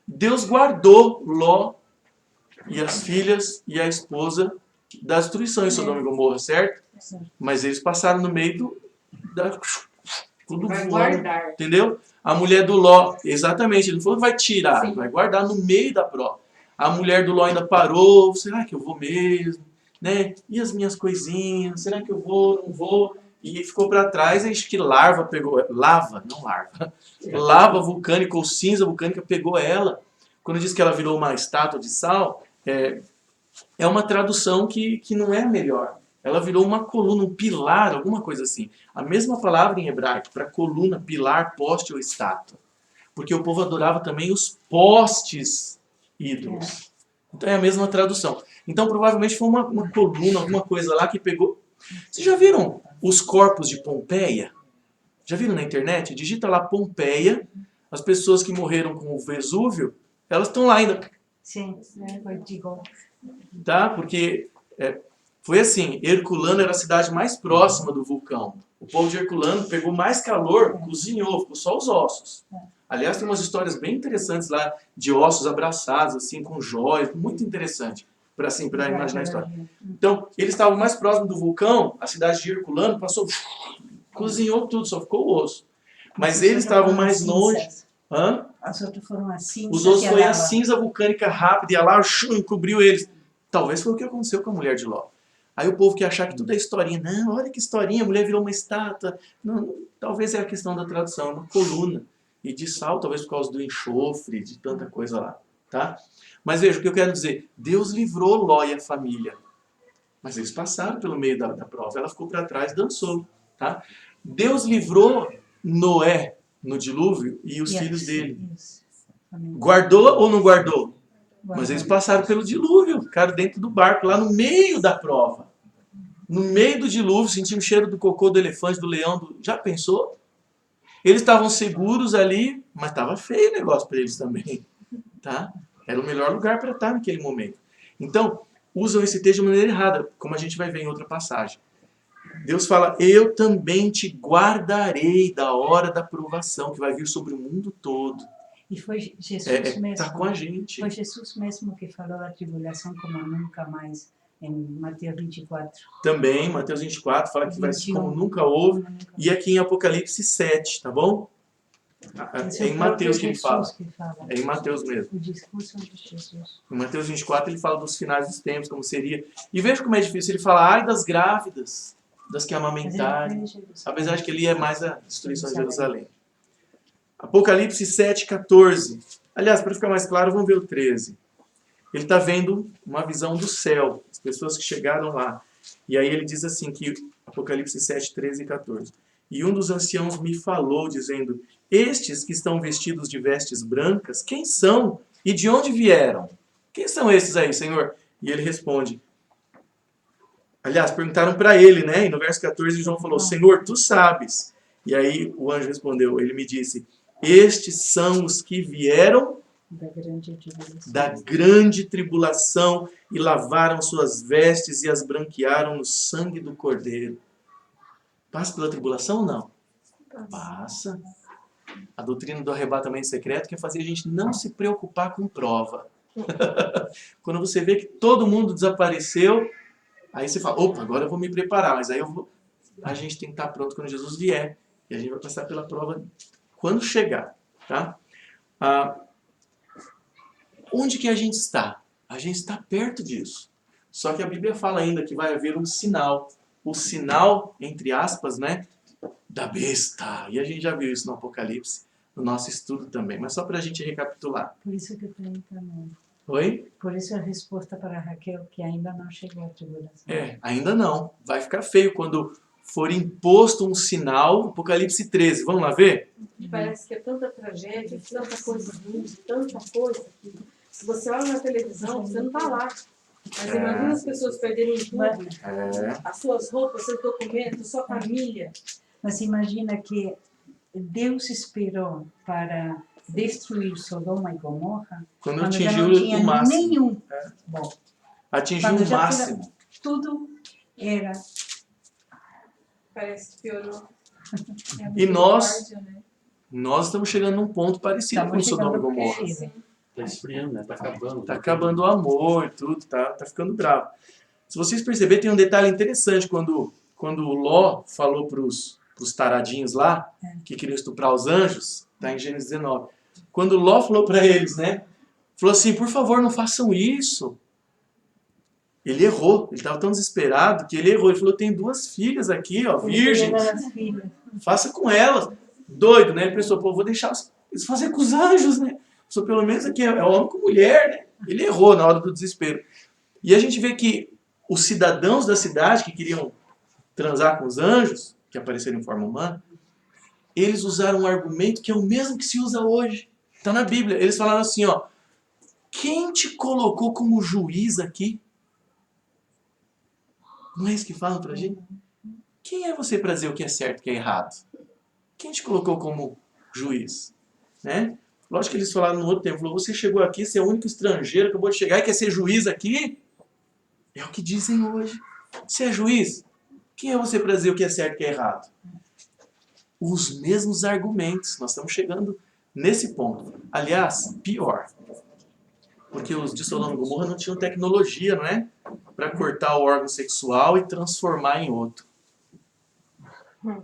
Deus guardou Ló e as filhas e a esposa da destruição em Sodoma e Gomorra, certo? Mas eles passaram no meio tudo Vai voando, guardar. entendeu? A mulher do Ló, exatamente, ele não falou que vai tirar, Sim. vai guardar no meio da prova. A mulher do Ló ainda parou, será que eu vou mesmo? Né? E as minhas coisinhas, será que eu vou, não vou? E ficou para trás, acho que lava vulcânica ou cinza vulcânica pegou ela. Quando diz que ela virou uma estátua de sal, é uma tradução que não é a melhor. Ela virou uma coluna, um pilar, alguma coisa assim. A mesma palavra em hebraico para coluna, pilar, poste ou estátua. Porque o povo adorava também os postes ídolos. Então é a mesma tradução. Então provavelmente foi uma coluna, alguma coisa lá que pegou. Vocês já viram os corpos de Pompeia? Já viram na internet? Digita lá Pompeia. As pessoas que morreram com o Vesúvio, elas estão lá ainda. Sim, eu digo. Tá? Porque foi assim, Herculano era a cidade mais próxima do vulcão. O povo de Herculano pegou mais calor, cozinhou, ficou só os ossos. Aliás, tem umas histórias bem interessantes lá de ossos abraçados, assim, com joias, muito interessante para imaginar a história. Então, eles estavam mais próximos do vulcão, a cidade de Herculano passou, cozinhou tudo, só ficou o osso. Mas eles estavam mais longe. Hã? As outras foram assim. Os outros foi a cinza vulcânica rápida, ia lá, encobriu eles. Talvez foi o que aconteceu com a mulher de Ló. Aí o povo que achar que tudo é historinha. Não, olha que historinha, a mulher virou uma estátua. Não, talvez é a questão da tradução, uma coluna. E de sal, talvez por causa do enxofre, de tanta coisa lá. Tá? Mas veja, o que eu quero dizer. Deus livrou Ló e a família. Mas eles passaram pelo meio da prova. Ela ficou para trás, dançou. Tá? Deus livrou Noé no dilúvio e os filhos dele. Guardou ou não guardou? Mas eles passaram pelo dilúvio, ficaram dentro do barco, lá no meio da prova. No meio do dilúvio, sentiam o cheiro do cocô do elefante, do leão. Já pensou? Eles estavam seguros ali, mas estava feio o negócio para eles também. Tá? Era o melhor lugar para estar naquele momento. Então, usam esse texto de maneira errada, como a gente vai ver em outra passagem. Deus fala, eu também te guardarei da hora da provação, que vai vir sobre o mundo todo. E foi Jesus mesmo. Está com a gente. Foi Jesus mesmo que falou da tribulação como nunca mais, em Mateus 24. Também, Mateus 24 fala que vai ser 21. como nunca houve. E aqui em Apocalipse 7, tá bom? É em Mateus que ele fala. É em Mateus mesmo. O discurso de Jesus. Em Mateus 24 ele fala dos finais dos tempos, como seria. E veja como é difícil. Ele fala, ai das grávidas, das que amamentarem. Apesar de que ele é mais a destruição de Jerusalém. Apocalipse 7, 14. Aliás, para ficar mais claro, vamos ver o 13. Ele está vendo uma visão do céu, as pessoas que chegaram lá. E aí ele diz assim, que Apocalipse 7, 13 e 14. E um dos anciãos me falou, dizendo, estes que estão vestidos de vestes brancas, quem são e de onde vieram? Quem são esses aí, Senhor? E ele responde. Aliás, perguntaram para ele, né? E no verso 14, João falou, Senhor, tu sabes. E aí o anjo respondeu, ele me disse, estes são os que vieram da grande tribulação e lavaram suas vestes e as branquearam no sangue do Cordeiro. Passa pela tribulação ou não? Passa. A doutrina do arrebatamento secreto quer fazer a gente não se preocupar com prova. Quando você vê que todo mundo desapareceu, aí você fala, opa, agora eu vou me preparar, mas aí a gente tem que estar pronto quando Jesus vier. E a gente vai passar pela prova quando chegar. Tá? Onde que a gente está? A gente está perto disso. Só que a Bíblia fala ainda que vai haver um sinal. O sinal, entre aspas, né, da besta. E a gente já viu isso no Apocalipse, no nosso estudo também. Mas só para a gente recapitular. Por isso que eu perguntei. Oi? Por isso a resposta para Raquel, que ainda não chegou a tribulação. Ainda não. Vai ficar feio quando for imposto um sinal. Apocalipse 13. Vamos lá ver? Parece que é tanta tragédia, tanta coisa ruim, tanta coisa que se você olha na televisão, você não está lá. Mas imagina as pessoas perderem tudo, as suas roupas, seus documentos, sua família. Mas imagina que Deus esperou para destruir Sodoma e Gomorra quando já atingiu não tinha o máximo. Nenhum. Bom, atingiu quando o já máximo. Tudo era. Parece que piorou. E nós estamos chegando num ponto parecido com Sodoma e Gomorra. Sim. Tá esfriando, né? Tá acabando. Tá acabando o amor e tudo, tá ficando bravo. Se vocês perceberem, tem um detalhe interessante quando o Ló falou para os taradinhos lá, que queriam estuprar os anjos, está em Gênesis 19. Quando Ló falou para eles, né? Falou assim, por favor, não façam isso. Ele errou, ele estava tão desesperado que ele errou. Ele falou, tem 2 filhas aqui, ó, virgens, faça com elas. Doido, né? Ele pensou, pô, vou deixar eles fazer com os anjos, né? Só pelo menos aqui é homem com mulher, né? Ele errou na hora do desespero. E a gente vê que os cidadãos da cidade que queriam transar com os anjos, que apareceram em forma humana, eles usaram um argumento que é o mesmo que se usa hoje. Está na Bíblia. Eles falaram assim, ó, quem te colocou como juiz aqui? Não é isso que falam pra gente? Quem é você para dizer o que é certo e o que é errado? Quem te colocou como juiz? Né? Lógico que eles falaram no outro tempo, falou, você chegou aqui, você é o único estrangeiro, acabou de chegar e quer ser juiz aqui? É o que dizem hoje. Você é juiz? Quem é você para dizer o que é certo e o que é errado? Os mesmos argumentos. Nós estamos chegando nesse ponto. Aliás, pior. Porque os de Sodoma e Gomorra não tinham tecnologia, não é? Para cortar o órgão sexual e transformar em outro.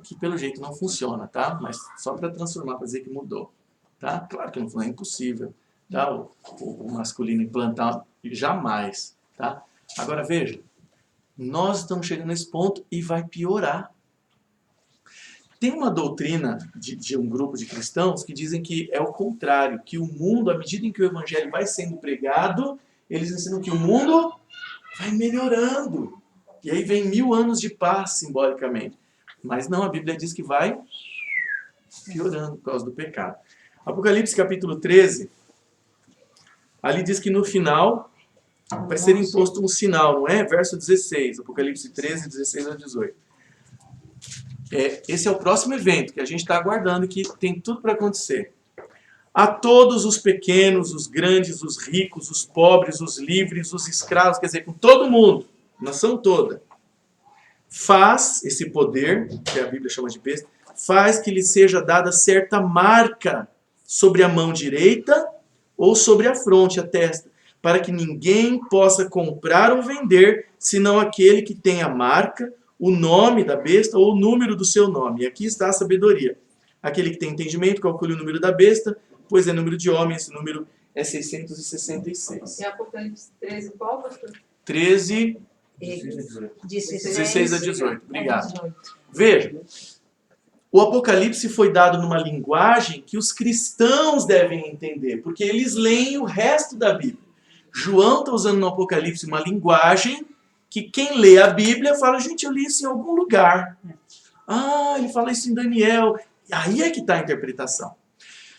Que pelo jeito não funciona, tá? Mas só para transformar, para dizer que mudou. Tá? Claro que não é impossível. Tá? O masculino implantar, jamais. Tá? Agora veja, nós estamos chegando nesse ponto e vai piorar. Tem uma doutrina de um grupo de cristãos que dizem que é o contrário, que o mundo, à medida em que o evangelho vai sendo pregado, eles ensinam que o mundo vai melhorando. E aí vem 1000 anos de paz, simbolicamente. Mas não, a Bíblia diz que vai piorando por causa do pecado. Apocalipse capítulo 13, ali diz que no final vai ser imposto um sinal, não é? Verso 16, Apocalipse 13, 16 a 18. Esse é o próximo evento que a gente está aguardando, que tem tudo para acontecer. A todos os pequenos, os grandes, os ricos, os pobres, os livres, os escravos, quer dizer, com todo mundo, nação toda, faz esse poder, que a Bíblia chama de besta, faz que lhe seja dada certa marca sobre a mão direita ou sobre a fronte, a testa, para que ninguém possa comprar ou vender, senão aquele que tem a marca, o nome da besta ou o número do seu nome. E aqui está a sabedoria. Aquele que tem entendimento, calcule o número da besta, pois é número de homem, esse número é 666. E Apocalipse 13, qual, pastor? 13, 16 a 18. Obrigado. Veja, o Apocalipse foi dado numa linguagem que os cristãos devem entender, porque eles leem o resto da Bíblia. João está usando no Apocalipse uma linguagem que quem lê a Bíblia fala, gente, eu li isso em algum lugar. Ah, ele fala isso em Daniel. Aí é que está a interpretação.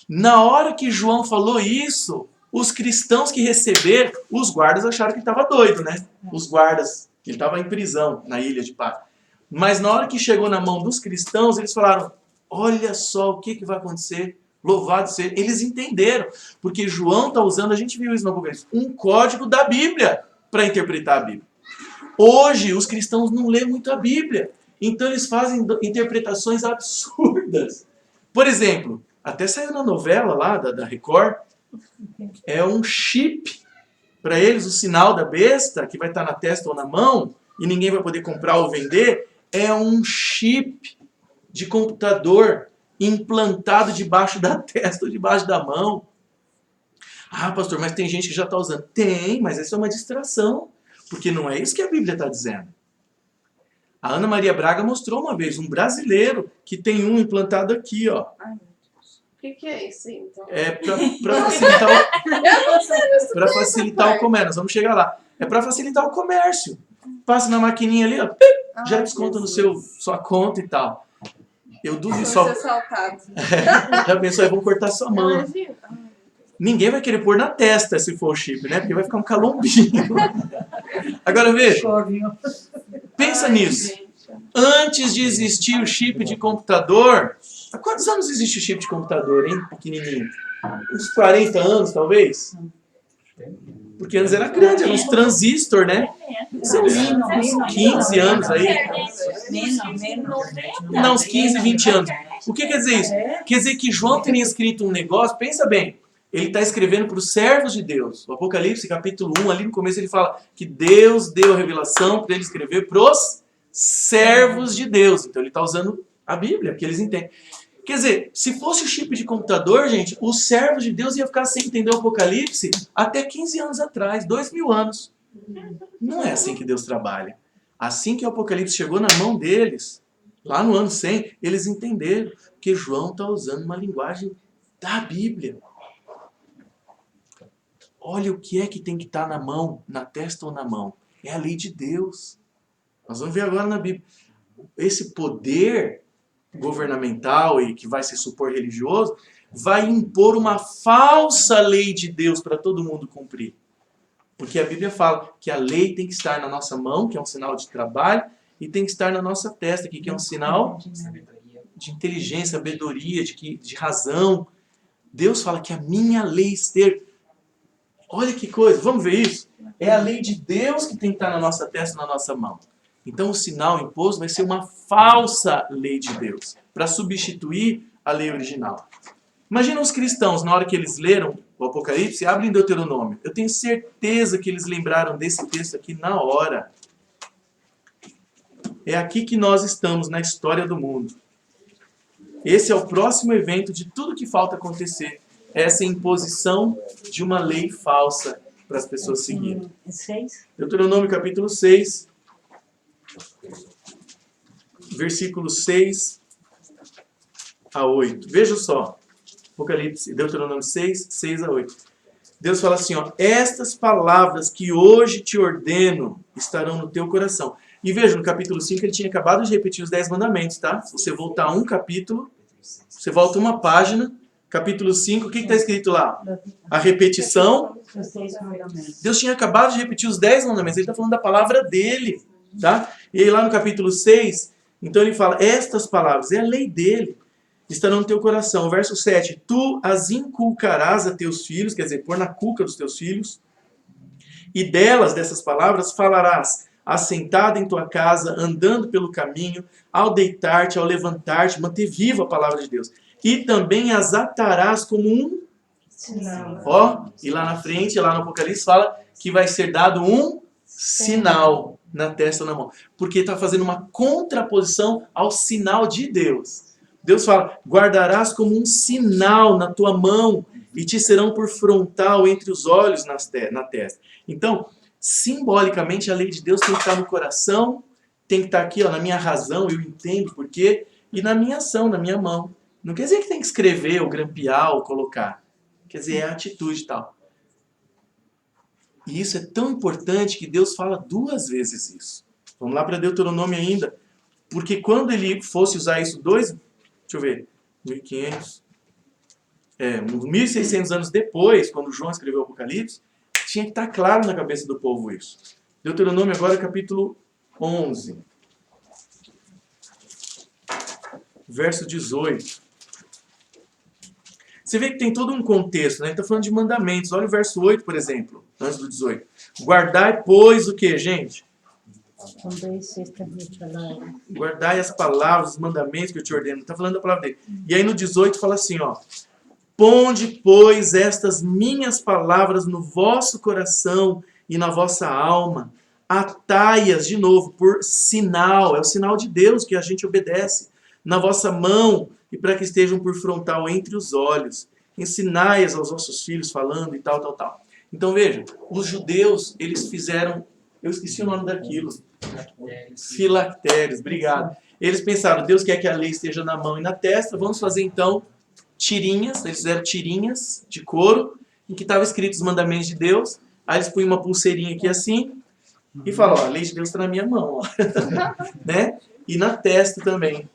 Na hora que João falou isso, os cristãos que receberam, os guardas acharam que ele estava doido, né? Os guardas, que ele estava em prisão na ilha de Pátmos. Mas na hora que chegou na mão dos cristãos, eles falaram, olha só o que vai acontecer. Louvado seja. Eles entenderam. Porque João está usando, a gente viu isso no Apocalipse, um código da Bíblia para interpretar a Bíblia. Hoje, os cristãos não lêem muito a Bíblia. Então, eles fazem interpretações absurdas. Por exemplo, até saiu na novela lá da Record, é um chip para eles, o sinal da besta, que vai estar na testa ou na mão, e ninguém vai poder comprar ou vender, é um chip de computador implantado debaixo da testa ou debaixo da mão. Ah, pastor, mas tem gente que já está usando. Tem, mas isso é uma distração. Porque não é isso que a Bíblia está dizendo. A Ana Maria Braga mostrou uma vez um brasileiro que tem um implantado aqui, ó. Ai, meu Deus. O que é isso, então? É para facilitar o comércio. Nós vamos chegar lá. É para facilitar o comércio. Passa na maquininha ali, ó, já desconta no sua conta e tal. Eu duvido só. Já pensou, vão cortar sua mão. Ninguém vai querer pôr na testa se for o chip, né? Porque vai ficar um calombinho. Agora veja, pensa nisso. Antes de existir o chip de computador, há quantos anos existe o chip de computador, hein? Pequenininho. Uns 40 anos, talvez? Porque antes era grande, era uns transistor, né? São uns 15 anos aí. Não, uns 15, 20 anos. O que quer dizer isso? Quer dizer que João teria escrito um negócio, pensa bem, Ele está escrevendo para os servos de Deus. O Apocalipse, capítulo 1, ali no começo ele fala que Deus deu a revelação para ele escrever para os servos de Deus. Então ele está usando a Bíblia, que eles entendem. Quer dizer, se fosse o chip de computador, gente, os servos de Deus iam ficar sem entender o Apocalipse até 15 anos atrás, 2000 anos. Não é assim que Deus trabalha. Assim que o Apocalipse chegou na mão deles, lá no ano 100, eles entenderam que João está usando uma linguagem da Bíblia. Olha o que é que tem que estar na mão, na testa ou na mão. É a lei de Deus. Nós vamos ver agora na Bíblia. Esse poder governamental e que vai se supor religioso vai impor uma falsa lei de Deus para todo mundo cumprir. Porque a Bíblia fala que a lei tem que estar na nossa mão, que é um sinal de trabalho, e tem que estar na nossa testa, que é um sinal de inteligência, sabedoria, de razão. Deus fala que a minha lei esteja... Olha que coisa, vamos ver isso? É a lei de Deus que tem que estar na nossa testa, na nossa mão. Então o sinal imposto vai ser uma falsa lei de Deus, para substituir a lei original. Imagina os cristãos, na hora que eles leram o Apocalipse, abrem Deuteronômio. Eu tenho certeza que eles lembraram desse texto aqui na hora. É aqui que nós estamos na história do mundo. Esse é o próximo evento de tudo que falta acontecer. Essa imposição de uma lei falsa para as pessoas seguirem. 6. Deuteronômio capítulo 6, versículos 6 a 8. Veja só. Apocalipse, Deuteronômio 6, 6 a 8. Deus fala assim, ó, estas palavras que hoje te ordeno estarão no teu coração. E veja, no capítulo 5 ele tinha acabado de repetir os 10 mandamentos, tá? Se você voltar um capítulo, você volta uma página, capítulo 5, o que está escrito lá? A repetição. Deus tinha acabado de repetir os 10 mandamentos, ele está falando da palavra dele, tá? E aí lá no capítulo 6, então ele fala, estas palavras, é a lei dele, estarão no teu coração. Verso 7, tu as inculcarás a teus filhos, quer dizer, pôr na cuca dos teus filhos, e delas, dessas palavras, falarás, assentado em tua casa, andando pelo caminho, ao deitar-te, ao levantar-te, manter viva a palavra de Deus. E também as atarás como um sinal. Ó, e lá na frente, lá no Apocalipse, fala que vai ser dado um sinal na testa ou na mão. Porque está fazendo uma contraposição ao sinal de Deus. Deus fala, guardarás como um sinal na tua mão e te serão por frontal entre os olhos na testa. Então, simbolicamente, a lei de Deus tem que estar no coração, tem que estar aqui, ó, na minha razão, eu entendo por quê, e na minha ação, na minha mão. Não quer dizer que tem que escrever, ou grampear, ou colocar. Quer dizer, é a atitude e tal. E isso é tão importante que Deus fala 2 vezes isso. Vamos lá para Deuteronômio ainda. Porque quando ele fosse usar isso 1500, 1600 anos depois, quando João escreveu o Apocalipse, tinha que estar claro na cabeça do povo isso. Deuteronômio agora, capítulo 11. Verso 18. Você vê que tem todo um contexto, né? Ele está falando de mandamentos. Olha o verso 8, por exemplo, antes do 18. Guardai, pois, o que, gente? Guardai as palavras, os mandamentos que eu te ordeno. Está falando da palavra dele. E aí no 18 fala assim, ó. Ponde, pois, estas minhas palavras no vosso coração e na vossa alma. Atai-as, de novo, por sinal. É o sinal de Deus que a gente obedece. Na vossa mão, e para que estejam por frontal entre os olhos. Ensinai-as aos vossos filhos, falando e tal, tal, tal. Então veja, os judeus, eles fizeram... Eu esqueci o nome daquilo. Filactérios, obrigado. Eles pensaram, Deus quer que a lei esteja na mão e na testa, vamos fazer então tirinhas. Eles fizeram tirinhas de couro, em que estavam escritos os mandamentos de Deus. Aí eles põem uma pulseirinha aqui assim, e falam, ó, a lei de Deus está na minha mão. Ó. Né? E na testa também.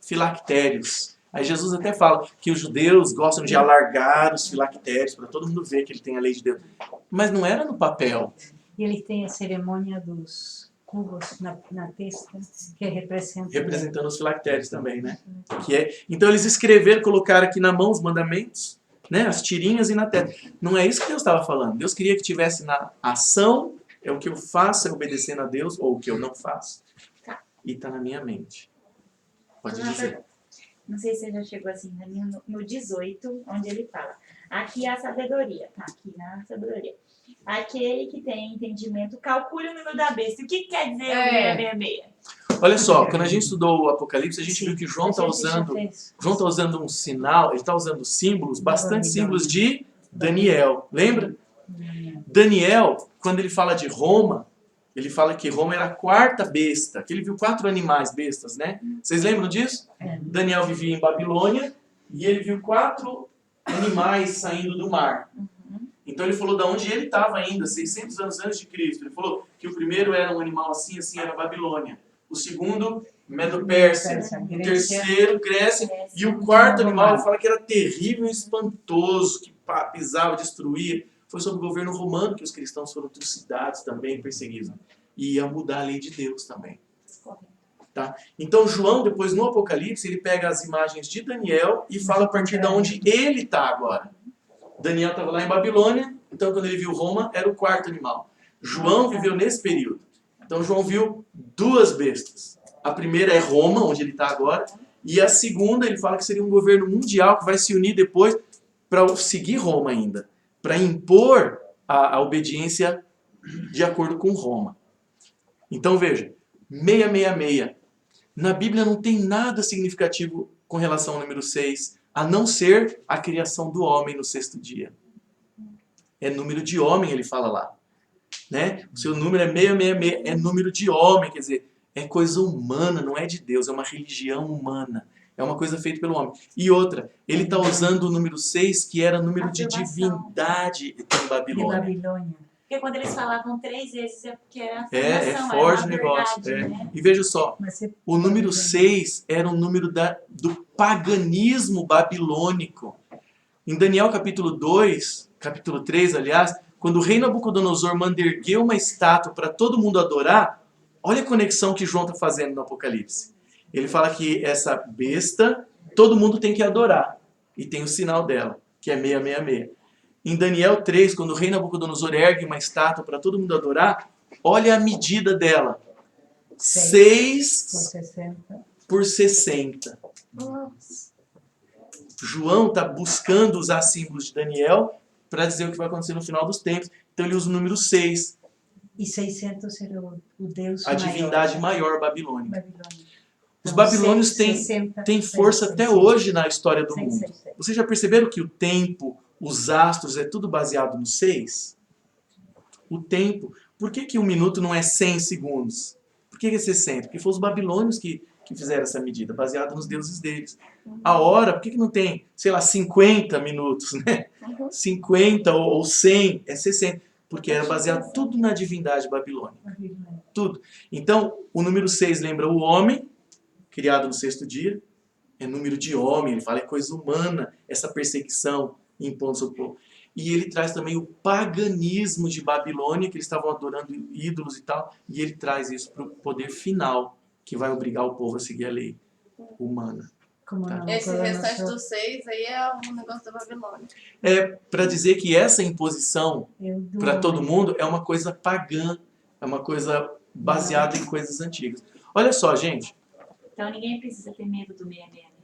Filactérios. Aí Jesus até fala que os judeus gostam de alargar os filactérios para todo mundo ver que ele tem a lei de Deus. Mas não era no papel. E ele tem a cerimônia dos cubos na testa, que representa... Representando os filactérios também, né? Então eles escreveram, colocaram aqui na mão os mandamentos, né? As tirinhas e na testa. Não é isso que Deus estava falando. Deus queria que tivesse na ação, é o que eu faço, é obedecendo a Deus, ou o que eu não faço. E está na minha mente. Pode dizer. Não sei se você já chegou assim, no 18, onde ele fala: Aqui é a sabedoria, tá aqui na sabedoria. Aquele que tem entendimento, calcule o número da besta. O que quer dizer o 666? Olha só, quando a gente estudou o Apocalipse, a gente Sim, viu que João está a gente já usando, fez. um sinal, ele está usando símbolos, bastante símbolos de Daniel. Lembra? Daniel, quando ele fala de Roma, ele fala que Roma era a quarta besta, que ele viu 4 animais bestas, né? Vocês lembram disso? Daniel vivia em Babilônia e ele viu 4 animais saindo do mar. Então ele falou de onde ele estava ainda, 600 anos antes de Cristo. Ele falou que o primeiro era um animal assim, assim era Babilônia. O segundo, Medo-Pérsia. O terceiro, Grécia. E o quarto animal, ele fala que era terrível e espantoso, que pisava, destruía. Foi sob o governo romano que os cristãos foram trucidados também, perseguidos. E ia mudar a lei de Deus também. Tá? Então João, depois no Apocalipse, ele pega as imagens de Daniel e fala a partir de onde ele está agora. Daniel estava lá em Babilônia, então quando ele viu Roma, era o quarto animal. João viveu nesse período. Então João viu 2 bestas. A primeira é Roma, onde ele está agora, e a segunda ele fala que seria um governo mundial que vai se unir depois para seguir Roma ainda, para impor a obediência de acordo com Roma. Então veja, 666. Na Bíblia não tem nada significativo com relação ao número 6, a não ser a criação do homem no 6º dia. É número de homem, ele fala lá. Né? O seu número é 666, é número de homem, quer dizer, é coisa humana, não é de Deus, é uma religião humana. É uma coisa feita pelo homem. E outra, ele está usando o número 6, que era número de divindade em Babilônia. Porque quando eles falavam 3 vezes é porque era É afirmação, forte era o uma negócio. verdade, né? E veja só, Mas você o número 6 era um número do paganismo babilônico. Em Daniel capítulo 2, capítulo 3, aliás, quando o rei Nabucodonosor manda erguer uma estátua para todo mundo adorar, olha a conexão que João está fazendo no Apocalipse. Ele fala que essa besta, todo mundo tem que adorar. E tem o sinal dela, que é 666. Em Daniel 3, quando o rei Nabucodonosor ergue uma estátua para todo mundo adorar, olha a medida dela. 6 por 60. João está buscando usar símbolos de Daniel para dizer o que vai acontecer no final dos tempos. Então ele usa o número 6. E 600 era o Deus a divindade maior babilônica. Os Então, babilônios têm força até hoje na história do mundo. Vocês já perceberam que o tempo, os astros, é tudo baseado no 6? O tempo. Por que 1 minuto não é 100 segundos? Por que é 60? Porque foram os babilônios que fizeram essa medida, baseado nos deuses deles. A hora, por que não tem, sei lá, 50 minutos, né? 50 ou 100, é 60. Porque era baseado tudo na divindade babilônica. Tudo. Então, o número 6 lembra o homem, criado no 6º dia. É número de homem, ele fala, é coisa humana, essa perseguição impondo sobre o povo. E ele traz também o paganismo de Babilônia, que eles estavam adorando ídolos e tal, e ele traz isso para o poder final, que vai obrigar o povo a seguir a lei humana. Tá? Esse restante dos 6 aí é o negócio da Babilônia. É para dizer que essa imposição para todo mundo é uma coisa pagã, é uma coisa baseada em coisas antigas. Olha só, gente. Então ninguém precisa ter medo do 666.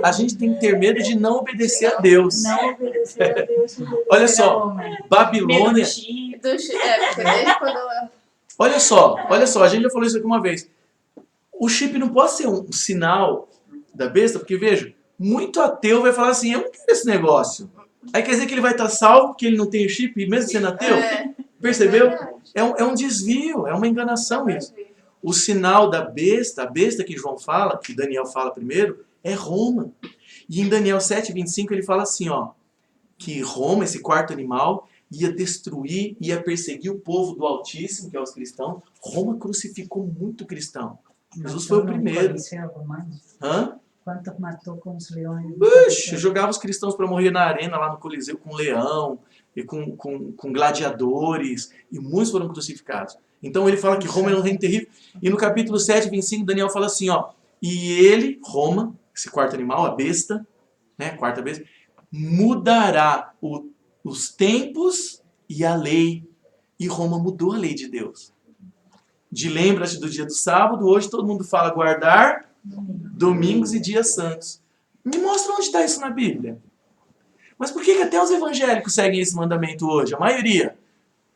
A gente tem que ter medo de não obedecer a Deus. Não obedecer a Deus. Olha só, Babilônia. Porque desde quando Olha só, a gente já falou isso aqui uma vez. O chip não pode ser um sinal da besta, porque veja, muito ateu vai falar assim, eu não quero esse negócio. Aí quer dizer que ele vai estar salvo porque ele não tem o chip, mesmo sendo ateu? Percebeu? É um desvio, é uma enganação isso. O sinal da besta, a besta que João fala, que Daniel fala primeiro, é Roma. E em Daniel 7:25 ele fala assim, ó, que Roma, esse quarto animal, ia destruir, ia perseguir o povo do Altíssimo, que é os cristãos. Roma crucificou muito cristão. Jesus foi o primeiro. Hã? Quantos matou com os leões? Puxa, jogava os cristãos para morrer na arena, lá no Coliseu, com leão, e com gladiadores, e muitos foram crucificados. Então ele fala que Roma era um reino terrível. E no capítulo 7:25, Daniel fala assim, ó, e ele, Roma, esse quarto animal, a besta, né, a quarta besta, mudará os tempos e a lei. E Roma mudou a lei de Deus. De lembra-te do dia do sábado, hoje todo mundo fala guardar domingos e dias santos. Me mostra onde está isso na Bíblia. Mas por que até os evangélicos seguem esse mandamento hoje? A maioria.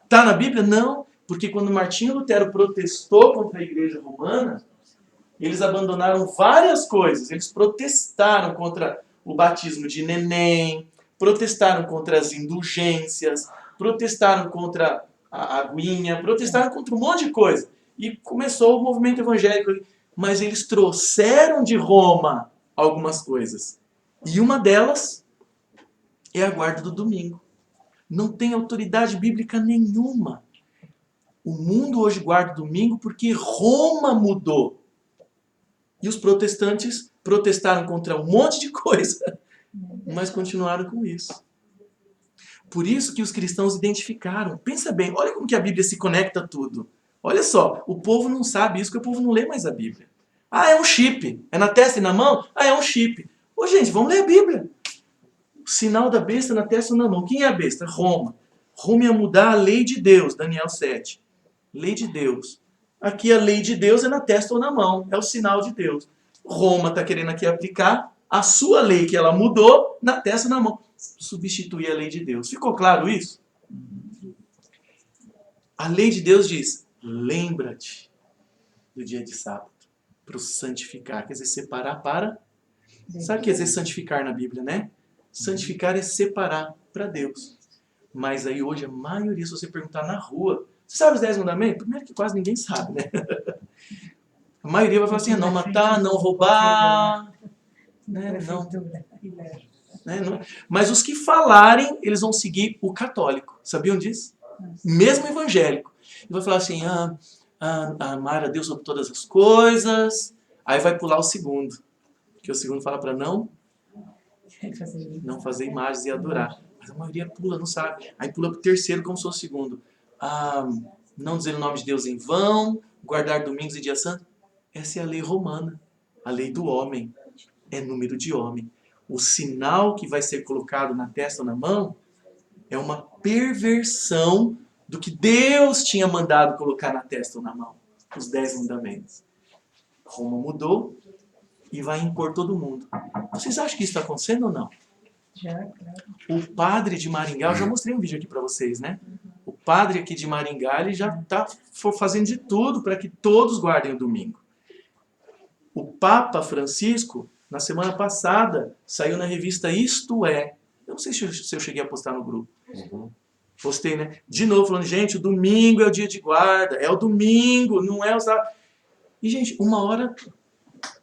Está na Bíblia? Não. Porque quando Martinho Lutero protestou contra a igreja romana, eles abandonaram várias coisas. Eles protestaram contra o batismo de neném, protestaram contra as indulgências, protestaram contra a aguinha, protestaram contra um monte de coisa. E começou o movimento evangélico. Mas eles trouxeram de Roma algumas coisas. E uma delas é a guarda do domingo. Não tem autoridade bíblica nenhuma. O mundo hoje guarda o domingo porque Roma mudou. E os protestantes protestaram contra um monte de coisa, mas continuaram com isso. Por isso que os cristãos identificaram. Pensa bem, olha como que a Bíblia se conecta a tudo. Olha só, o povo não sabe isso, porque o povo não lê mais a Bíblia. Ah, é um chip. É na testa e na mão? Ah, é um chip. Ô, gente, vamos ler a Bíblia. O sinal da besta na testa ou na mão. Quem é a besta? Roma. Roma ia mudar a lei de Deus, Daniel 7. Lei de Deus. Aqui a lei de Deus é na testa ou na mão. É o sinal de Deus. Roma está querendo aqui aplicar a sua lei que ela mudou na testa ou na mão. Substituir a lei de Deus. Ficou claro isso? A lei de Deus diz, lembra-te do dia de sábado. Para o santificar. Quer dizer, separar para... Sabe o que quer dizer santificar na Bíblia, né? Santificar é separar para Deus. Mas aí hoje a maioria, se você perguntar na rua, você sabe os 10 mandamentos? Primeiro que quase ninguém sabe, né? A maioria vai falar assim, não matar, não roubar, né? Não, né? Não. Mas os que falarem, eles vão seguir o católico. Sabiam disso? Mesmo evangélico. Ele vai falar assim, amar a Deus sobre todas as coisas. Aí vai pular o segundo. Porque o segundo fala para não fazer imagens e adorar. Mas a maioria pula, não sabe. Aí pula para o terceiro como se fosse o segundo. Não dizer o nome de Deus em vão, guardar domingos e dia santo. Essa é a lei romana, a lei do homem. É número de homem. O sinal que vai ser colocado na testa ou na mão é uma perversão do que Deus tinha mandado colocar na testa ou na mão. Os 10 mandamentos. Roma mudou e vai impor todo mundo. Vocês acham que isso está acontecendo ou não? Já, claro. O padre de Maringá, eu já mostrei um vídeo aqui para vocês, né? O padre aqui de Maringá, ele já está fazendo de tudo para que todos guardem o domingo. O Papa Francisco, na semana passada, saiu na revista Isto É. Eu não sei se eu cheguei a postar no grupo. Postei, né? De novo, falando, gente, o domingo é o dia de guarda. É o domingo, não é o sábado. E, gente, uma hora,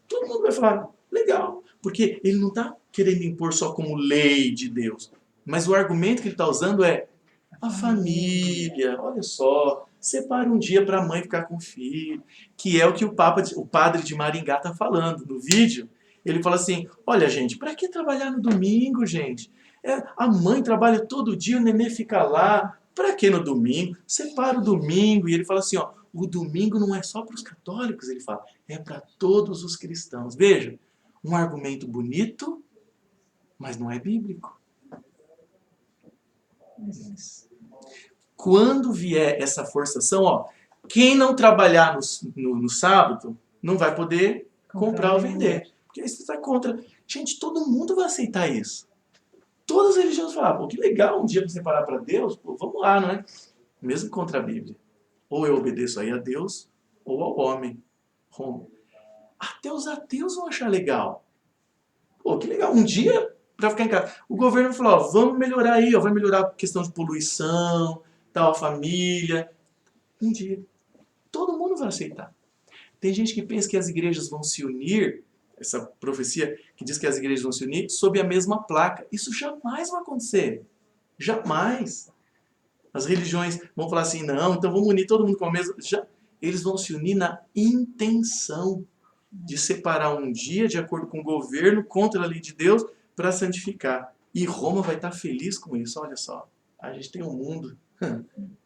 todo mundo vai falar, legal. Porque ele não está querendo impor só como lei de Deus. Mas o argumento que ele está usando é a família, olha só, separa um dia para a mãe ficar com o filho, que é o que o padre de Maringá está falando no vídeo. Ele fala assim, olha gente, para que trabalhar no domingo, gente? A mãe trabalha todo dia, o nenê fica lá, para que no domingo? Separa o domingo. E ele fala assim, ó, o domingo não é só para os católicos, ele fala, é para todos os cristãos. Veja, um argumento bonito, mas não é bíblico. Quando vier essa forçação, ó, quem não trabalhar no sábado não vai poder comprar ou vender. Porque isso está contra. Gente, todo mundo vai aceitar isso. Todas as religiões falam, pô, que legal um dia para separar para Deus, pô, vamos lá, não é? Mesmo contra a Bíblia. Ou eu obedeço aí a Deus, ou ao homem. Até os ateus vão achar legal. Pô, que legal, um dia para ficar em casa. O governo falou, ó, vamos melhorar aí, ó, vai melhorar a questão de poluição, tal, a família. Um dia. Todo mundo vai aceitar. Tem gente que pensa que as igrejas vão se unir, essa profecia que diz que as igrejas vão se unir sob a mesma placa. Isso jamais vai acontecer. Jamais. As religiões vão falar assim, não, então vamos unir todo mundo com a mesma... Eles vão se unir na intenção de separar um dia, de acordo com o governo, contra a lei de Deus, para santificar. E Roma vai estar feliz com isso. Olha só, a gente tem um mundo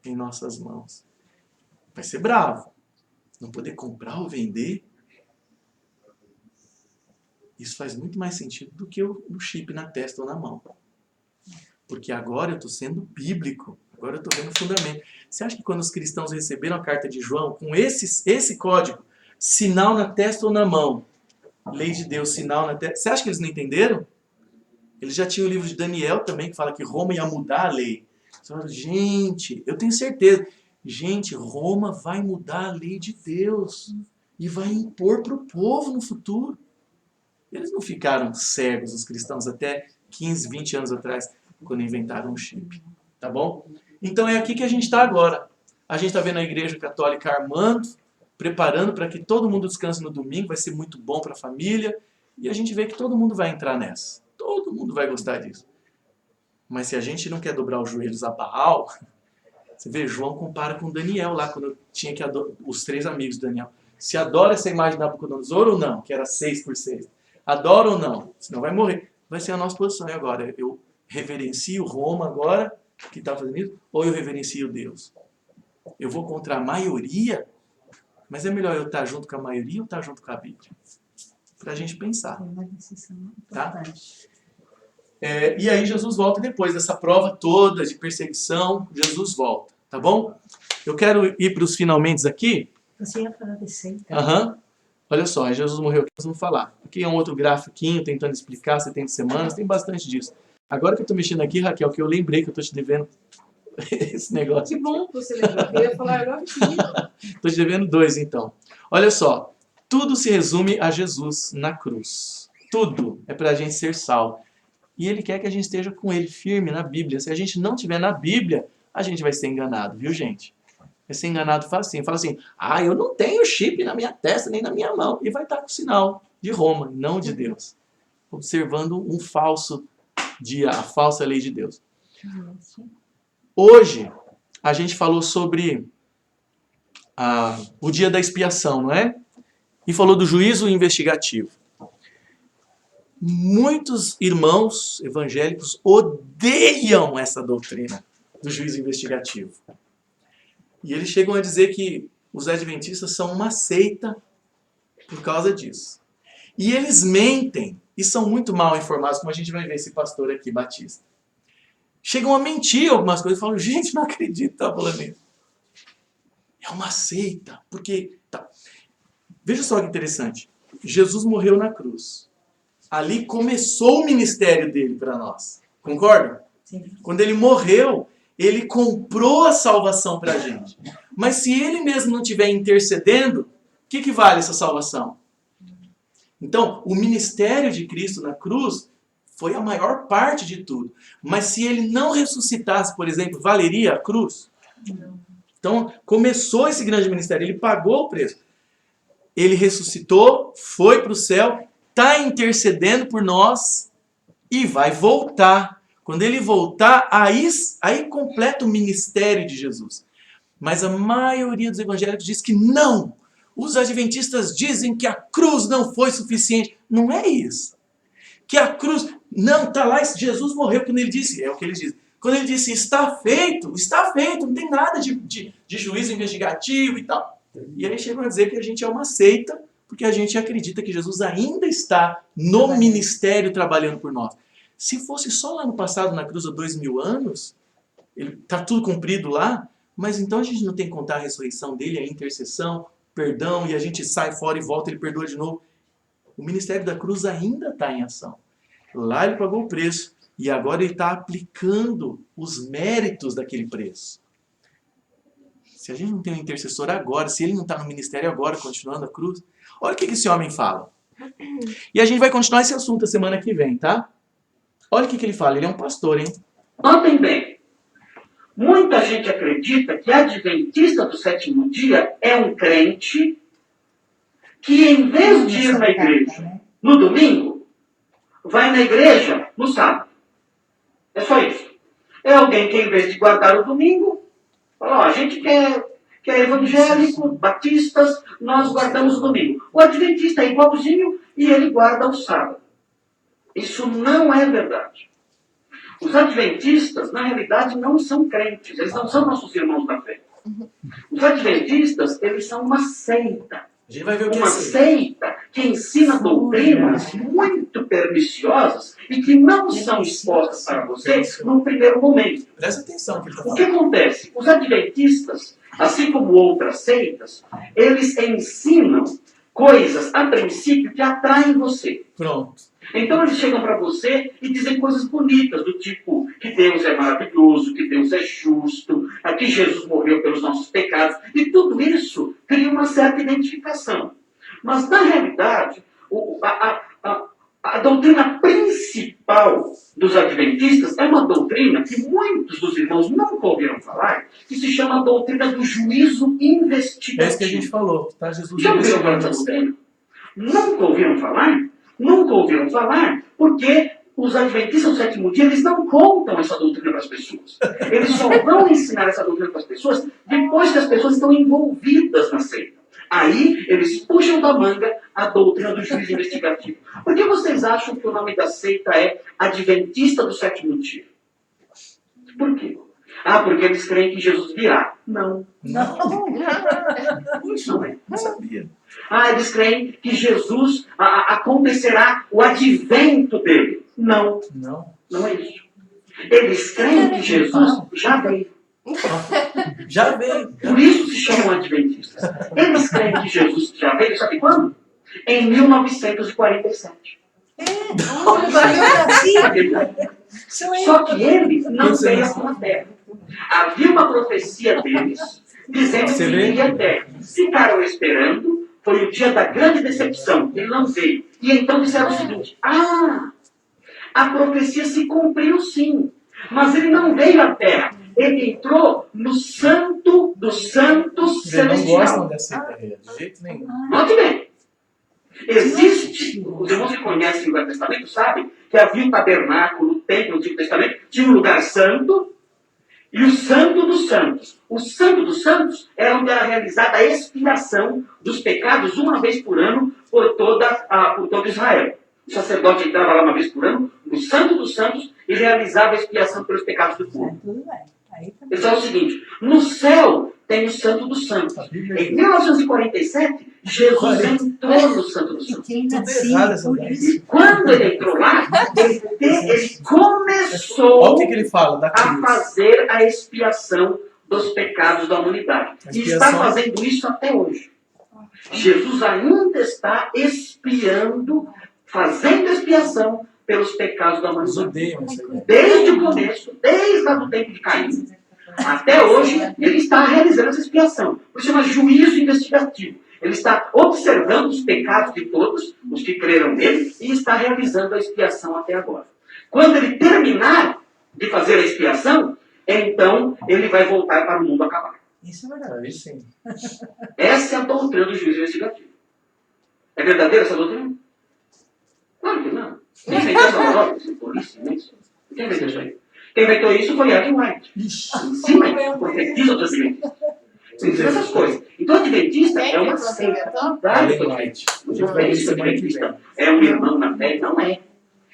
em nossas mãos. Vai ser bravo. Não poder comprar ou vender. Isso faz muito mais sentido do que o chip na testa ou na mão. Porque agora eu estou sendo bíblico. Agora eu estou vendo o fundamento. Você acha que quando os cristãos receberam a carta de João, com esse código, sinal na testa ou na mão, Lei de Deus, sinal na terra. Você acha que eles não entenderam? Eles já tinham o livro de Daniel também, que fala que Roma ia mudar a lei. Eles falaram, gente, eu tenho certeza. Gente, Roma vai mudar a lei de Deus e vai impor para o povo no futuro. Eles não ficaram cegos, os cristãos, até 15, 20 anos atrás, quando inventaram o chip. Tá bom? Então é aqui que a gente está agora. A gente está vendo a Igreja Católica armando, preparando para que todo mundo descanse no domingo, vai ser muito bom para a família, e a gente vê que todo mundo vai entrar nessa. Todo mundo vai gostar disso. Mas se a gente não quer dobrar os joelhos a Baal, você vê, João compara com Daniel lá, quando tinha que adorar, os 3 amigos de Daniel. Se adora essa imagem da Nabucodonosor ou não, que era 6x6. Adora ou não, senão vai morrer. Vai ser a nossa posição. E agora, eu reverencio Roma agora, que está fazendo isso, ou eu reverencio Deus? Eu vou contra a maioria, mas é melhor eu estar junto com a maioria ou estar junto com a Bíblia? Para a gente pensar. É uma decisão Tá? importante. E aí Jesus volta depois dessa prova toda de perseguição, Jesus volta, tá bom? Eu quero ir para os finalmente aqui. Você ia falar de seita? Aham. Olha só, Jesus morreu, que nós vamos falar. Aqui é um outro grafiquinho tentando explicar 70 semanas, tem bastante disso. Agora que eu estou mexendo aqui, Raquel, que eu lembrei que eu estou te devendo esse negócio. Que bom que você lembrou. Eu ia falar agora que Estou te devendo 2, então. Olha só, tudo se resume a Jesus na cruz. Tudo é para a gente ser salvo. E Ele quer que a gente esteja com Ele firme na Bíblia. Se a gente não estiver na Bíblia, a gente vai ser enganado, viu, gente? Vai ser enganado facinho. Fala assim, eu não tenho chip na minha testa nem na minha mão. E vai estar com o sinal de Roma, não de Deus. Observando um falso dia, a falsa lei de Deus. Hoje, a gente falou sobre o dia da expiação, não é? E falou do juízo investigativo. Muitos irmãos evangélicos odeiam essa doutrina do juízo investigativo. E eles chegam a dizer que os adventistas são uma seita por causa disso. E eles mentem e são muito mal informados, como a gente vai ver esse pastor aqui, Batista. Chegam a mentir algumas coisas e falam, gente, não acredito que tá falando isso. É uma seita, porque... Tá. Veja só que interessante. Jesus morreu na cruz. Ali começou o ministério dele para nós. Concorda? Sim. Quando ele morreu, ele comprou a salvação para a gente. Mas se ele mesmo não estiver intercedendo, o que vale essa salvação? Então, o ministério de Cristo na cruz foi a maior parte de tudo. Mas se ele não ressuscitasse, por exemplo, valeria a cruz? Não. Então, começou esse grande ministério, ele pagou o preço. Ele ressuscitou, foi para o céu, está intercedendo por nós e vai voltar. Quando ele voltar, aí completa o ministério de Jesus. Mas a maioria dos evangélicos diz que não. Os adventistas dizem que a cruz não foi suficiente. Não é isso. Que a cruz... Não, está lá, Jesus morreu quando ele disse... É o que ele diz. Quando ele disse, está feito, não tem nada de juízo investigativo e tal. E aí chegam a dizer que a gente é uma seita, porque a gente acredita que Jesus ainda está no ministério trabalhando por nós. Se fosse só lá no passado, na cruz, há 2000 anos, está tudo cumprido lá, mas então a gente não tem que contar a ressurreição dele, a intercessão, perdão, e a gente sai fora e volta, ele perdoa de novo. O ministério da cruz ainda está em ação. Lá ele pagou o preço, e agora ele está aplicando os méritos daquele preço. Se a gente não tem um intercessor agora, se ele não está no ministério agora, continuando a cruz, olha o que esse homem fala. E a gente vai continuar esse assunto a semana que vem, tá? Olha o que ele fala, ele é um pastor, hein? Notem bem, muita gente acredita que adventista do sétimo dia é um crente que, em vez de ir na igreja no domingo, vai na igreja no sábado. É só isso. É alguém que, em vez de guardar o domingo, fala, a gente que é evangélico, batistas, nós guardamos o domingo. O adventista é igualzinho e ele guarda o sábado. Isso não é verdade. Os adventistas, na realidade, não são crentes. Eles não são nossos irmãos da fé. Os adventistas, eles são uma seita. A gente vai ver o que Uma seita que ensina doutrinas muito perniciosas e que não são expostas para você num primeiro momento. Presta atenção que ele está O que acontece? Os adventistas, assim como outras seitas, eles ensinam coisas, a princípio, que atraem você. Pronto. Então eles chegam para você e dizem coisas bonitas, do tipo que Deus é maravilhoso, que Deus é justo, que Jesus morreu pelos nossos pecados. E tudo isso cria uma certa identificação. Mas, na realidade, a doutrina principal dos adventistas é uma doutrina que muitos dos irmãos nunca ouviram falar, que se chama a doutrina do juízo investigativo. É isso que a gente falou, tá? Jesus Já ouviram falar dessa doutrina? Nunca ouviram falar? Nunca ouviram falar porque os adventistas do sétimo dia, eles não contam essa doutrina para as pessoas. Eles só vão ensinar essa doutrina para as pessoas depois que as pessoas estão envolvidas na seita. Aí, eles puxam da manga a doutrina do juízo investigativo. Por que vocês acham que o nome da seita é Adventista do Sétimo Dia? Por quê? Ah, porque eles creem que Jesus virá. Não. Não. Não é. Não sabia. Ah, eles creem que Jesus acontecerá o advento dele. Não. Não. Não é isso. Eles creem que Jesus já veio. Já veio. Por isso se chamam adventistas. Eles creem que Jesus já veio, sabe quando? Em 1947. Só que ele não veio à Terra. Havia uma profecia deles dizendo que iria à Terra. Ficaram esperando, foi o dia da grande decepção, ele não veio. E então disseram o seguinte: a profecia se cumpriu sim, mas ele não veio à Terra. Ele entrou no Santo dos Santos Eles não Celestial. gostam dessa ideia, de jeito nenhum. Note bem. Existe, os irmãos que conhecem o Velho Testamento sabem que havia um tabernáculo, o templo do Antigo Testamento, tinha um lugar santo e o Santo dos Santos. O Santo dos Santos era onde era realizada a expiação dos pecados uma vez por ano por todo Israel. O sacerdote entrava lá uma vez por ano, no Santo dos Santos, e realizava a expiação pelos pecados do povo. Tudo bem. Aí também. Ele fala o seguinte: no céu tem o Santo dos Santos. Em 1947, Jesus entrou no Santo dos E Santos. quem Tudo nascia errado essa por ideia. isso. E quando ele entrou lá, ele começou Olha o que ele fala da a cruz. fazer a expiação dos pecados da humanidade. A E está expiação. fazendo isso até hoje. Jesus ainda está expiando, fazendo expiação pelos pecados da Eles humanidade. odeiam essa ideia. Desde o começo, desde lá do tempo de Caim, até hoje, ele está realizando essa expiação. Por isso chama juízo investigativo. Ele está observando os pecados de todos, os que creram nele, e está realizando a expiação até agora. Quando ele terminar de fazer a expiação, então ele vai voltar para o mundo acabar. Isso é verdade. Aí sim. Essa é a doutrina do juízo investigativo. É verdadeira essa doutrina? Claro que não. Quem inventou essa palavra? Quem inventou isso aí? Quem inventou isso foi Ellen White. Ixi. Ensina, profetiza dos adventistas. Ensina essas coisas. Então, adventista Quem é uma que você seita. inventou? Vários Ellen adventistas. White. Não A gente vai ver pense que o semana que vem. adventista é um irmão na fé, não é.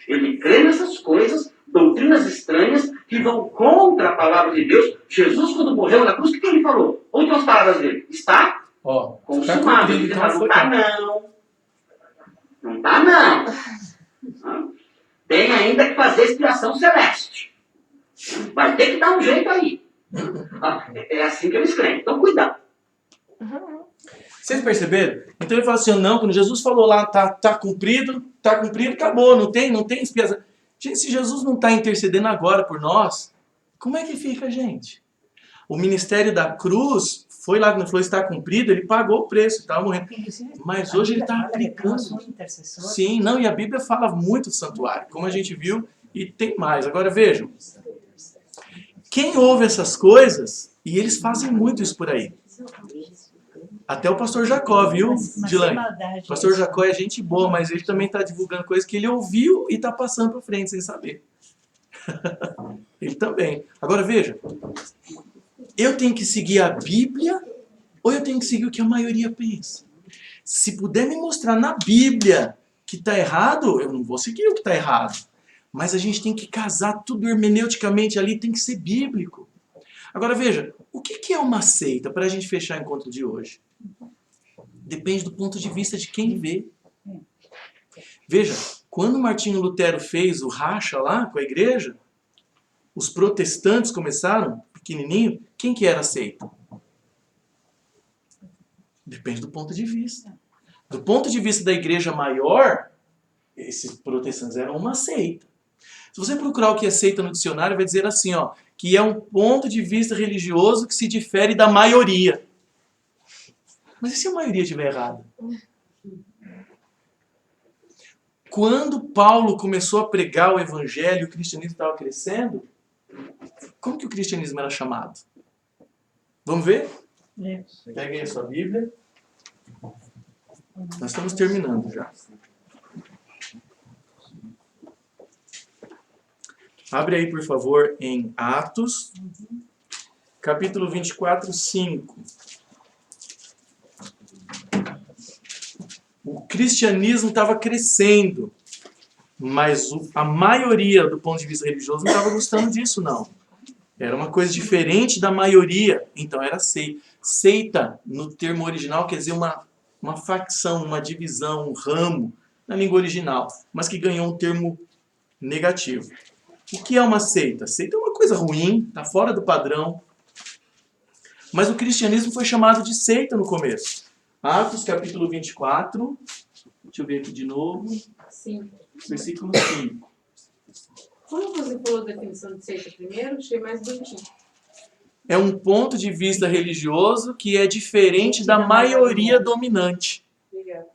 Ele crê nessas coisas, doutrinas estranhas, que vão contra a palavra de Deus. Jesus, quando morreu na cruz, o que ele falou? Últimas palavras dele. Está Ó, tá consumado. cumprido, Ele então fala, não foi. está não. Não está não. Tem ainda que fazer expiação celeste. Vai ter que dar um jeito aí. É assim que eles creem. Então, cuidado. Vocês perceberam? Então ele fala assim, não, quando Jesus falou lá, tá cumprido, acabou, não tem expiação. Gente, se Jesus não está intercedendo agora por nós, como é que fica, gente? O ministério da cruz foi lá, quando falou está cumprido, ele pagou o preço, estava morrendo. Mas hoje ele está aplicando. Sim, não, e a Bíblia fala muito do santuário, como a gente viu, e tem mais. Agora vejam, quem ouve essas coisas, e eles fazem muito isso por aí. Até o pastor Jacó, viu, Dilane? O pastor Jacó é gente boa, mas ele também está divulgando coisas que ele ouviu e está passando para frente sem saber. Ele também. Agora veja, eu tenho que seguir a Bíblia ou eu tenho que seguir o que a maioria pensa? Se puder me mostrar na Bíblia que está errado, eu não vou seguir o que está errado. Mas a gente tem que casar tudo hermeneuticamente ali, tem que ser bíblico. Agora veja, o que é uma seita para a gente fechar o encontro de hoje? Depende do ponto de vista de quem vê. Veja, quando Martinho Lutero fez o racha lá com a igreja, os protestantes começaram, pequenininho, quem que era a seita? Depende do ponto de vista. Do ponto de vista da igreja maior, esses protestantes eram uma seita. Se você procurar o que é seita no dicionário, vai dizer assim, ó, que é um ponto de vista religioso que se difere da maioria. Mas e se a maioria estiver errada? Quando Paulo começou a pregar o evangelho e o cristianismo estava crescendo, como que o cristianismo era chamado? Vamos ver? Peguem a sua Bíblia. Nós estamos terminando já. Abre aí, por favor, em Atos, capítulo 24, 5. O cristianismo estava crescendo, mas a maioria, do ponto de vista religioso, não estava gostando disso, não. Era uma coisa diferente da maioria, então era seita. Seita, no termo original, quer dizer uma facção, uma divisão, um ramo, na língua original, mas que ganhou um termo negativo. O que é uma seita? Seita é uma coisa ruim, está fora do padrão. Mas o cristianismo foi chamado de seita no começo. Atos, capítulo 24. Deixa eu ver aqui de novo. Sim. Versículo 5. Como você falou a definição de seita primeiro, achei mais bonitinho. É um ponto de vista religioso que é diferente da maioria dominante. Obrigada.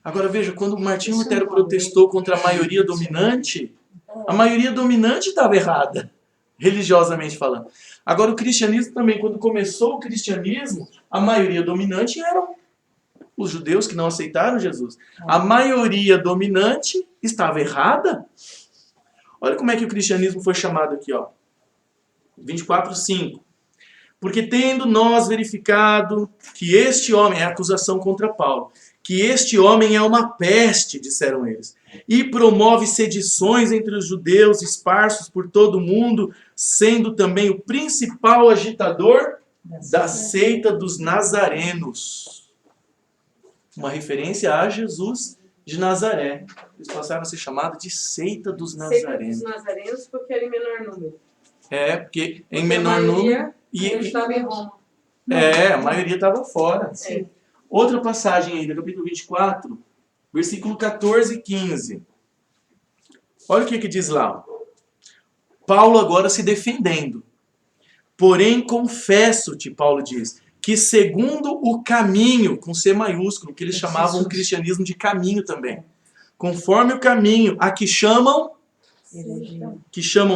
Agora veja, quando Martinho Lutero protestou contra a maioria dominante estava errada, religiosamente falando. Agora o cristianismo também, quando começou o cristianismo, a maioria dominante eram os judeus que não aceitaram Jesus. A maioria dominante estava errada. Olha como é que o cristianismo foi chamado aqui, ó. 24:5. Porque tendo nós verificado que este homem, é a acusação contra Paulo, que este homem é uma peste, disseram eles, e promove sedições entre os judeus esparsos por todo o mundo, sendo também o principal agitador da seita dos nazarenos. Uma referência a Jesus de Nazaré. Eles passaram a ser chamados de seita dos nazarenos. Seita dos nazarenos porque era em menor número. É, porque em menor número... Estava em Roma. A maioria estava fora. Sim. Outra passagem aí, do capítulo 24, versículo 14 e 15. Olha o que diz lá. Paulo agora se defendendo. Porém, confesso-te, Paulo diz, que segundo o caminho, com C maiúsculo, que eles chamavam o cristianismo de caminho também. Conforme o caminho, a que chamam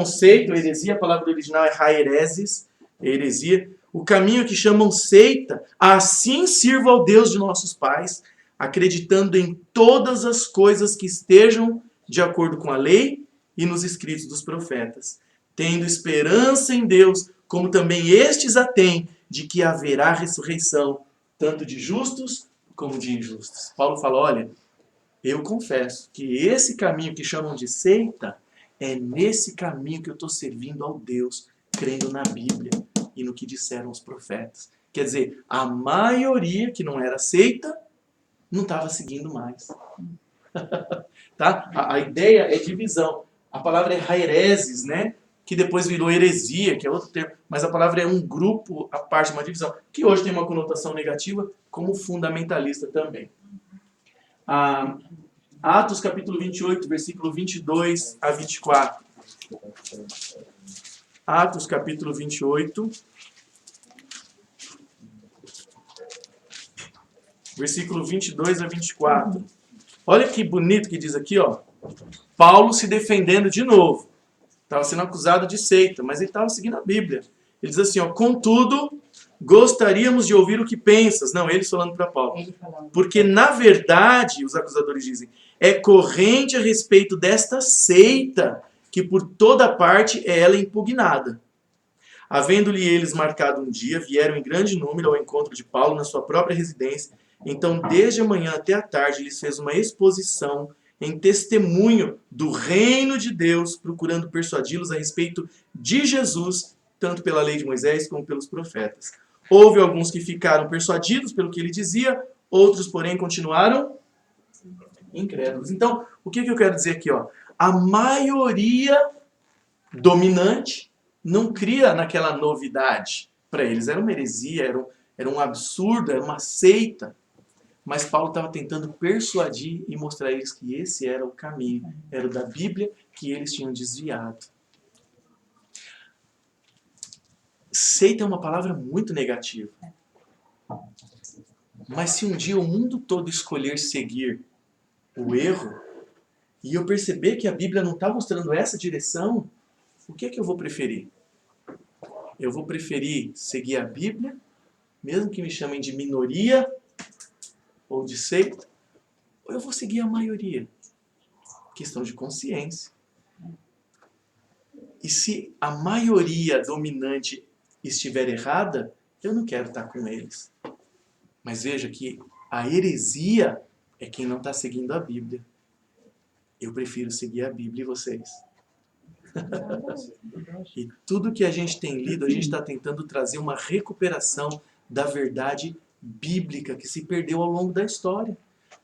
seita, ou heresia, a palavra original é haereses, heresia. O caminho que chamam seita, assim sirva ao Deus de nossos pais, acreditando em todas as coisas que estejam de acordo com a lei e nos escritos dos profetas, tendo esperança em Deus, como também estes a têm, de que haverá ressurreição, tanto de justos como de injustos. Paulo fala, olha, eu confesso que esse caminho que chamam de seita, é nesse caminho que eu estou servindo ao Deus, crendo na Bíblia e no que disseram os profetas. Quer dizer, a maioria que não era seita, não estava seguindo mais. Tá? A ideia é divisão. A palavra é haereses, né? Que depois virou heresia, que é outro termo. Mas a palavra é um grupo, a parte de uma divisão, que hoje tem uma conotação negativa, como fundamentalista também. Atos capítulo 28, versículo 22 a 24. Atos capítulo 28, versículo 22 a 24. Olha que bonito que diz aqui, ó. Paulo se defendendo de novo. Estava sendo acusado de seita, mas ele estava seguindo a Bíblia. Ele diz assim, ó, contudo, gostaríamos de ouvir o que pensas. Não, ele falando para Paulo. Porque, na verdade, os acusadores dizem, é corrente a respeito desta seita, que por toda parte é ela impugnada. Havendo-lhe eles marcado um dia, vieram em grande número ao encontro de Paulo na sua própria residência. Então, desde a manhã até a tarde, lhes fez uma exposição em testemunho do reino de Deus, procurando persuadi-los a respeito de Jesus, tanto pela lei de Moisés como pelos profetas. Houve alguns que ficaram persuadidos pelo que ele dizia, outros, porém, continuaram incrédulos. Então, o que eu quero dizer aqui? Ó? A maioria dominante não cria naquela novidade. Para eles era uma heresia, era um absurdo, era uma seita. Mas Paulo estava tentando persuadir e mostrar a eles que esse era o caminho, era o da Bíblia que eles tinham desviado. Seita é uma palavra muito negativa. Mas se um dia o mundo todo escolher seguir o erro, e eu perceber que a Bíblia não está mostrando essa direção, o que é que eu vou preferir? Eu vou preferir seguir a Bíblia, mesmo que me chamem de minoria ou de seita, ou eu vou seguir a maioria? Questão de consciência. E se a maioria dominante estiver errada, eu não quero estar com eles. Mas veja que a heresia é quem não está seguindo a Bíblia. Eu prefiro seguir a Bíblia e vocês. E tudo que a gente tem lido, a gente está tentando trazer uma recuperação da verdade bíblica que se perdeu ao longo da história.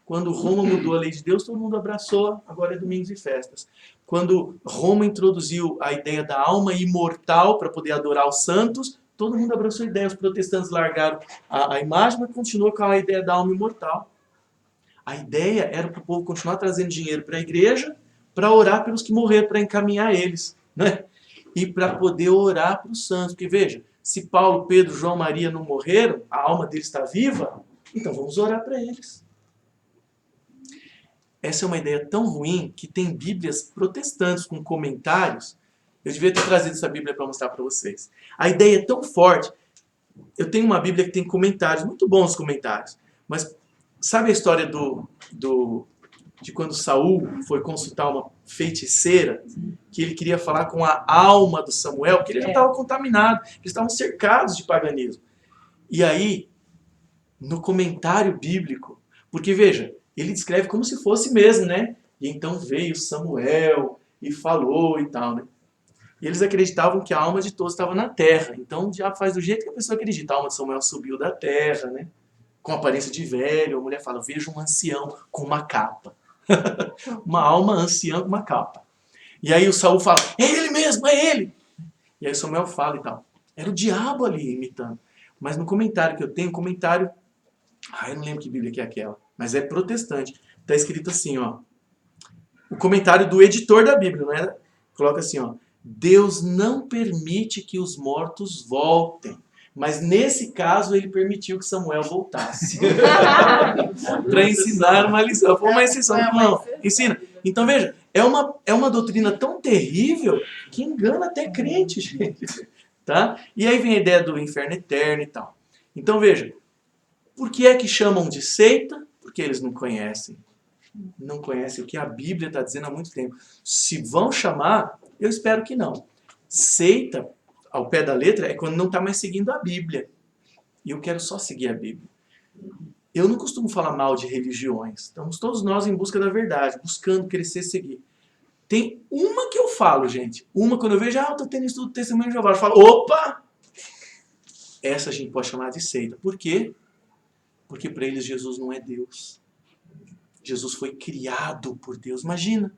Quando Roma mudou a lei de Deus, todo mundo abraçou, agora é domingos e festas. Quando Roma introduziu a ideia da alma imortal para poder adorar os santos, todo mundo abraçou a ideia. Os protestantes largaram a imagem, mas continuou com a ideia da alma imortal. A ideia era para o povo continuar trazendo dinheiro para a igreja, para orar pelos que morreram, para encaminhar eles, né? E para poder orar para os santos. Porque veja, se Paulo, Pedro, João, Maria não morreram, a alma deles está viva, então vamos orar para eles. Essa é uma ideia tão ruim que tem bíblias protestantes com comentários. Eu devia ter trazido essa bíblia para mostrar para vocês. A ideia é tão forte. Eu tenho uma bíblia que tem comentários, muito bons comentários, mas sabe a história de quando Saul foi consultar uma feiticeira, que ele queria falar com a alma do Samuel, porque ele já estava contaminado, eles estavam cercados de paganismo. E aí, no comentário bíblico, porque veja, ele descreve como se fosse mesmo, né? E então veio Samuel e falou e tal, né? E eles acreditavam que a alma de todos estava na terra. Então já faz do jeito que a pessoa acredita. A alma de Samuel subiu da terra, né? Com aparência de velho. A mulher fala, vejo um ancião com uma capa. Uma alma anciã com uma capa. E aí o Saul fala, é ele mesmo, é ele. E aí Samuel fala e tal. Era o diabo ali imitando. Mas no comentário que eu tenho, comentário... eu não lembro que bíblia que é aquela. Mas é protestante. Está escrito assim, ó. O comentário do editor da Bíblia, não é? Coloca assim, ó. Deus não permite que os mortos voltem. Mas nesse caso ele permitiu que Samuel voltasse. Para ensinar uma lição. Foi uma exceção. Não, ensina. Então veja, é uma doutrina tão terrível que engana até crente, gente. Tá? E aí vem a ideia do inferno eterno e tal. Então veja, por que é que chamam de seita? Porque eles não conhecem. Não conhecem o que a Bíblia está dizendo há muito tempo. Se vão chamar, eu espero que não. Seita, ao pé da letra, é quando não está mais seguindo a Bíblia. E eu quero só seguir a Bíblia. Eu não costumo falar mal de religiões. Estamos todos nós em busca da verdade, buscando crescer e seguir. Tem uma que eu falo, gente. Uma quando eu vejo, eu estou tendo estudo do Testemunho de Jeová. Eu falo, opa! Essa a gente pode chamar de seita. Por quê? Porque para eles Jesus não é Deus. Jesus foi criado por Deus. Imagina.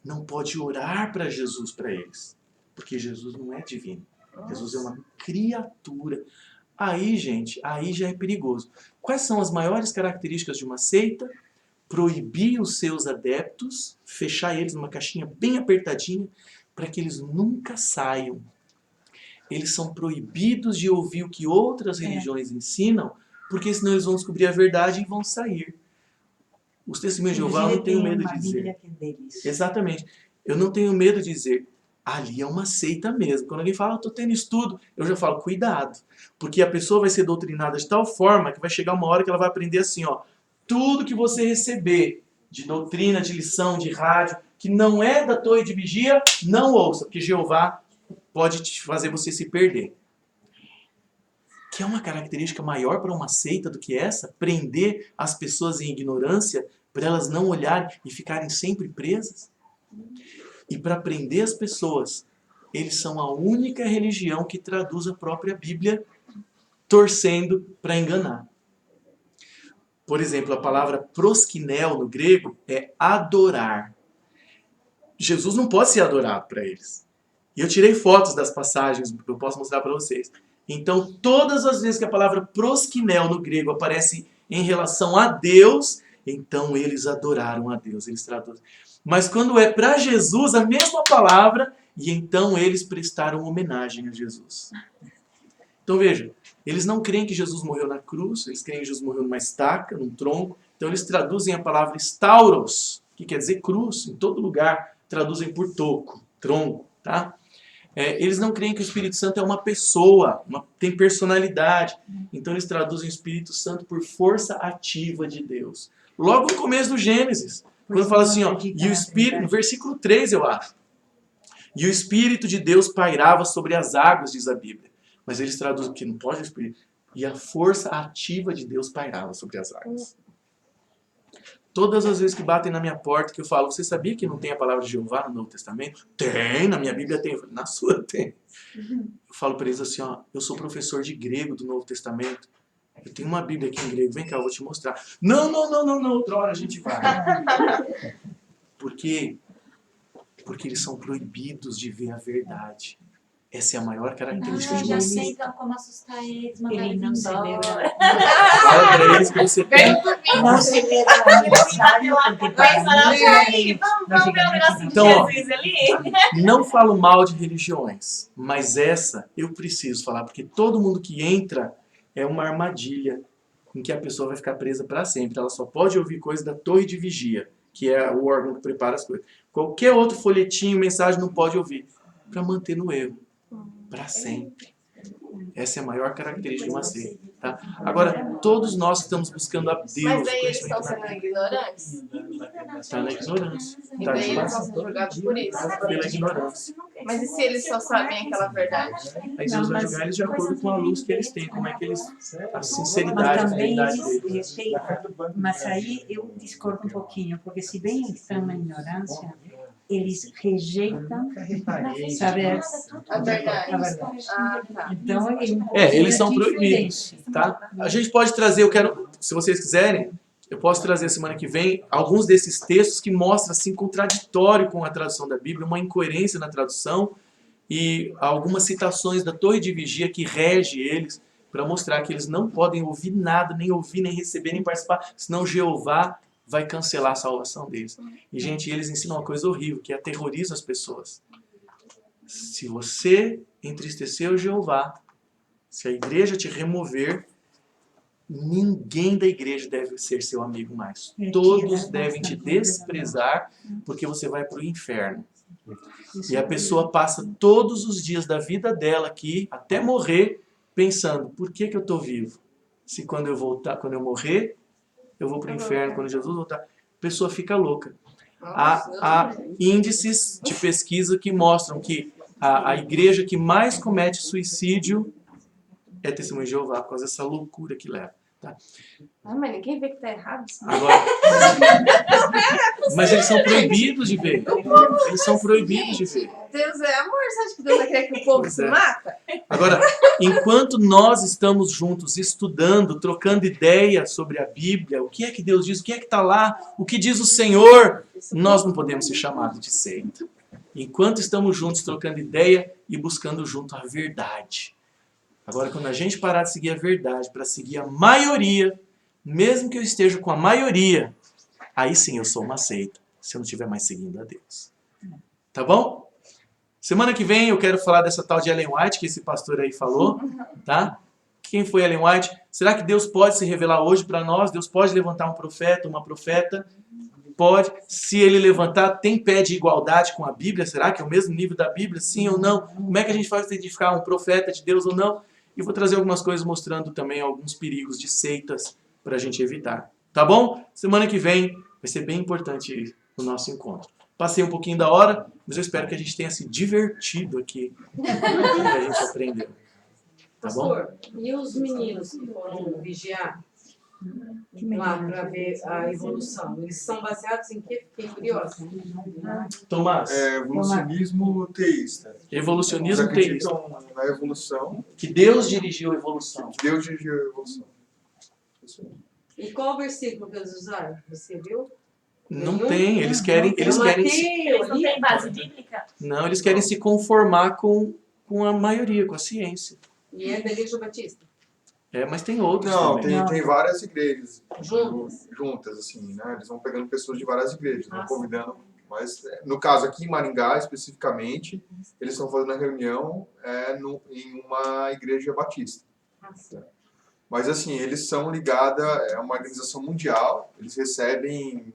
Não pode orar para Jesus para eles. Porque Jesus não é divino. Jesus é uma criatura. Aí, gente, aí já é perigoso. Quais são as maiores características de uma seita? Proibir os seus adeptos, fechar eles numa caixinha bem apertadinha, para que eles nunca saiam. Eles são proibidos de ouvir o que outras religiões ensinam, porque senão eles vão descobrir a verdade e vão sair. Os testemunhos de Jeová eu não tenho medo de dizer. Exatamente. Eu não tenho medo de dizer, ali é uma seita mesmo. Quando alguém fala, eu estou tendo estudo, eu já falo, cuidado. Porque a pessoa vai ser doutrinada de tal forma que vai chegar uma hora que ela vai aprender assim, ó, tudo que você receber de doutrina, de lição, de rádio, que não é da torre de vigia, não ouça, porque Jeová pode te fazer você se perder. Que é uma característica maior para uma seita do que essa? Prender as pessoas em ignorância, para elas não olharem e ficarem sempre presas? E para prender as pessoas, eles são a única religião que traduz a própria Bíblia torcendo para enganar. Por exemplo, a palavra proskinel no grego é adorar. Jesus não pode ser adorado para eles. E eu tirei fotos das passagens que eu posso mostrar para vocês. Então, todas as vezes que a palavra proskinel no grego aparece em relação a Deus, então eles adoraram a Deus. Eles traduzem. Mas quando é para Jesus, a mesma palavra, e então eles prestaram homenagem a Jesus. Então veja, eles não creem que Jesus morreu na cruz, eles creem que Jesus morreu numa estaca, num tronco. Então eles traduzem a palavra stauros, que quer dizer cruz, em todo lugar, traduzem por toco, tronco, tá? Eles não creem que o Espírito Santo é uma pessoa, tem personalidade. Então eles traduzem o Espírito Santo por força ativa de Deus. Logo no começo do Gênesis, quando fala assim, ó, e o Espírito, no versículo 3 eu acho, e o Espírito de Deus pairava sobre as águas, diz a Bíblia. Mas eles traduzem que não pode o Espírito. E a força ativa de Deus pairava sobre as águas. Todas as vezes que batem na minha porta, que eu falo, você sabia que não tem a palavra de Jeová no Novo Testamento? Tem, na minha Bíblia tem, na sua tem. Eu falo para eles assim, ó, eu sou professor de grego do Novo Testamento. Eu tenho uma Bíblia aqui em grego, vem cá, eu vou te mostrar. Não, outra hora a gente vai. Por quê? Porque eles são proibidos de ver a verdade. Essa é a maior característica de já vocês. sei então como assustar eles, mandar Ele eles não embora. celebra. Fala pra eles que você tem. Não celebra o aniversário porque Vai para falar, mim aí, é vamos ver um negocinho de Então, ó, Jesus ali? Não falo mal de religiões, mas essa eu preciso falar, porque todo mundo que entra é uma armadilha em que a pessoa vai ficar presa para sempre. Ela só pode ouvir coisa da torre de vigia, que é o órgão que prepara as coisas. Qualquer outro folhetinho, mensagem não pode ouvir, para manter no erro, para sempre. Essa é a maior característica de uma seita. Tá? Agora, todos nós estamos buscando a Deus. Mas daí eles estão conhecimento sendo ignorantes. Está na ignorância. E Tá daí eles demais. estão sendo julgados por isso. Pela ignorância. Mas e se eles só sabem aquela verdade? Aí Deus vai julgar eles de acordo com a luz que eles têm, como é que eles... A Mas sinceridade, a também verdade eles deles. respeitam. Mas aí eu discordo um pouquinho, porque se bem eles estão na ignorância, eles rejeitam saber A verdade. a verdade. Ah, tá. Então, Eles são diferente. proibidos, tá? A gente pode trazer, eu quero, se vocês quiserem, eu posso trazer semana que vem alguns desses textos que mostram assim contraditório com a tradução da Bíblia, uma incoerência na tradução e algumas citações da Torre de Vigia que rege eles para mostrar que eles não podem ouvir nada, nem ouvir, nem receber, nem participar, senão Jeová vai cancelar a salvação deles. E, gente, eles ensinam uma coisa horrível, que aterroriza as pessoas. Se você entristecer o Jeová, se a igreja te remover, ninguém da igreja deve ser seu amigo mais. Todos devem te desprezar, porque você vai para o inferno. E a pessoa passa todos os dias da vida dela aqui, até morrer, pensando, por que eu estou vivo? Se quando eu voltar, quando eu morrer, eu vou para o inferno, quando Jesus voltar. A pessoa fica louca. Há índices de pesquisa que mostram que a igreja que mais comete suicídio é Testemunho de Jeová, por causa dessa loucura que leva. Tá? Ah, mas ninguém vê que tá errado. Agora, mas eles são proibidos de ver. Eles são proibidos de ver. Deus é amor, você acha que Deus vai querer que o povo Pois se é. mata? Agora, enquanto nós estamos juntos estudando, trocando ideia sobre a Bíblia, o que é que Deus diz, o que é que está lá, o que diz o Senhor, nós não podemos ser chamados de seita. Enquanto estamos juntos trocando ideia e buscando junto a verdade. Agora, quando a gente parar de seguir a verdade para seguir a maioria, mesmo que eu esteja com a maioria, aí sim eu sou uma seita, se eu não estiver mais seguindo a Deus. Tá bom? Semana que vem eu quero falar dessa tal de Ellen White, que esse pastor aí falou, tá? Quem foi Ellen White? Será que Deus pode se revelar hoje para nós? Deus pode levantar um profeta, uma profeta? Pode. Se ele levantar, tem pé de igualdade com a Bíblia? Será que é o mesmo nível da Bíblia? Sim ou não? Como é que a gente faz para identificar um profeta de Deus ou não? E vou trazer algumas coisas mostrando também alguns perigos de seitas para a gente evitar. Tá bom? Semana que vem vai ser bem importante o nosso encontro. Passei um pouquinho da hora, mas eu espero que a gente tenha se divertido aqui com o que a gente aprendeu. Tá bom? Pastor, e os meninos que foram vigiar lá para ver a evolução? Eles são baseados em quê? Fiquei curiosa. Tomás, Evolucionismo teísta. Eles evolucionismo teísta. acreditam na evolução, Que Deus dirigiu a evolução. que Deus dirigiu a evolução. Isso aí. E qual versículo que eles usaram? Você viu? Não tem, eles querem Eles não teoria. têm base bíblica? não, eles querem se conformar com a maioria, com a ciência. E é da Igreja Batista. Mas tem outros Não, também. tem várias igrejas Juntas? assim, né? Eles vão pegando pessoas de várias igrejas, vão Ah, convidando. Mas, no caso aqui em Maringá, especificamente, eles estão fazendo a reunião em uma igreja batista. Mas, assim, eles são ligados, é uma organização mundial, eles recebem,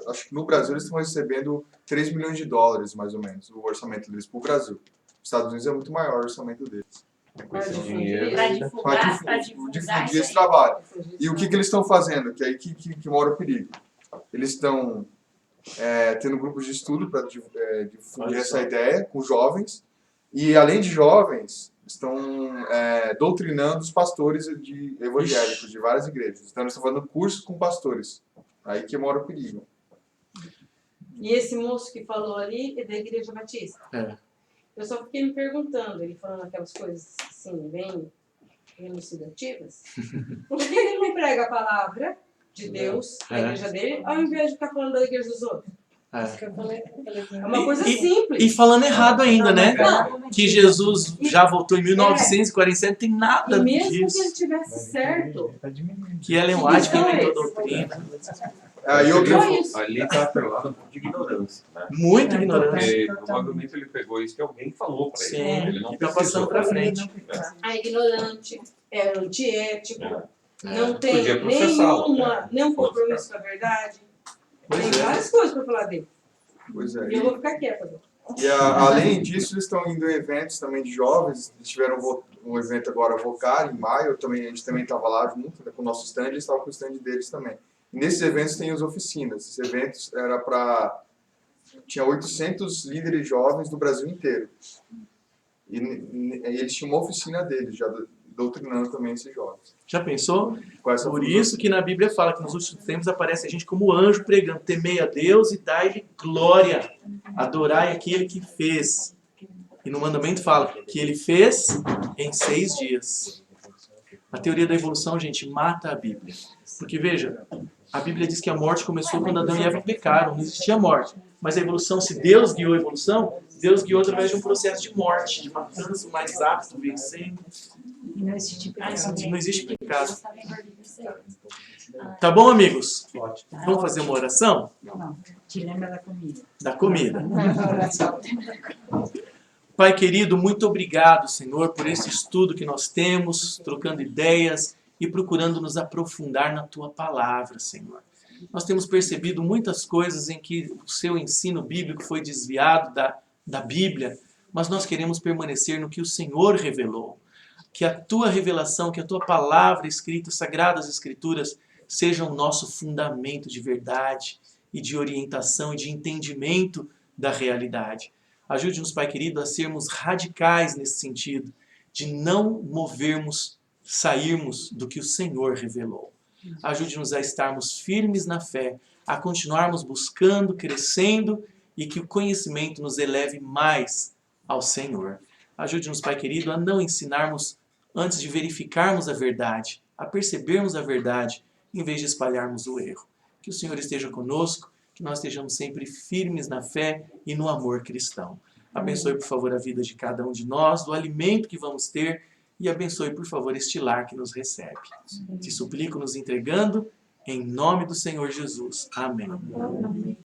acho que no Brasil eles estão recebendo 3 milhões de dólares, mais ou menos, o orçamento deles para o Brasil. Os Estados Unidos é muito maior o orçamento deles. Com esse dinheiro. Pra divulgar, Para divulgar difundir isso esse aí. trabalho. E o que eles estão fazendo? Que é aí que mora o perigo. Eles estão tendo grupos de estudo para difundir essa ideia com jovens. E, além de jovens, estão doutrinando os pastores evangélicos de várias igrejas. Então, eles estão fazendo cursos com pastores. Aí que mora o perigo. E esse moço que falou ali é da Igreja Batista. Eu só fiquei me perguntando, ele falando aquelas coisas assim, bem elucidativas, por que ele não prega a palavra de Deus na igreja dele, ao invés de ficar falando da igreja dos outros? É uma coisa simples. E falando errado ainda, né? Não. Que Jesus já voltou em 1947, não tem nada E mesmo que ele disso. tivesse certo, Que Ellen White que inventou a doutrina. E outra, só isso. Ali está atrelado um pouco de ignorância, né? Muita ignorância. Porque provavelmente ele pegou isso que alguém falou para ele. Sim, Ele não e tá pesquisou. passando pra frente. É ignorante, é antiético, não Podia tem processá-lo, nenhum compromisso com a verdade. Tem Pois é. várias coisas para falar dele. pois é. E eu vou ficar quieta. E além disso, eles estão indo em eventos também de jovens. Eles tiveram um evento agora, Vocar, em maio. A gente também estava lá junto, né, com o nosso stand. Eles estavam com o stand deles também. E nesses eventos tem as oficinas. Esses eventos era para... Tinha 800 líderes jovens do Brasil inteiro. E eles tinham uma oficina deles, já doutrinando também esses jovens. Já pensou? Com essa Por filosofia. isso que na Bíblia fala que nos últimos tempos aparece a gente como anjo pregando, temei a Deus e dai-lhe glória, adorai aquele que fez. E no mandamento fala que ele fez em 6 dias. A teoria da evolução, gente, mata a Bíblia. Porque veja, a Bíblia diz que a morte começou quando Adão e Eva pecaram, não existia morte. Mas a evolução, se Deus guiou a evolução, Deus guiou através de um processo de morte, de matança, o mais apto, vencendo. Não existe pecado. Não existe pecado. Tá bom, amigos? Vamos fazer uma oração? Não, te lembra da comida. Da comida. Pai querido, muito obrigado, Senhor, por esse estudo que nós temos, trocando ideias e procurando nos aprofundar na Tua palavra, Senhor. Nós temos percebido muitas coisas em que o seu ensino bíblico foi desviado da Bíblia, mas nós queremos permanecer no que o Senhor revelou. Que a Tua revelação, que a Tua palavra escrita, Sagradas Escrituras, sejam o nosso fundamento de verdade e de orientação e de entendimento da realidade. Ajude-nos, Pai querido, a sermos radicais nesse sentido, de não sairmos do que o Senhor revelou. Ajude-nos a estarmos firmes na fé, a continuarmos buscando, crescendo e que o conhecimento nos eleve mais ao Senhor. Ajude-nos, Pai querido, a não ensinarmos antes de verificarmos a verdade, a percebermos a verdade, em vez de espalharmos o erro. Que o Senhor esteja conosco, que nós estejamos sempre firmes na fé e no amor cristão. Abençoe, por favor, a vida de cada um de nós, do alimento que vamos ter, e abençoe, por favor, este lar que nos recebe. Te suplico nos entregando, em nome do Senhor Jesus. Amém.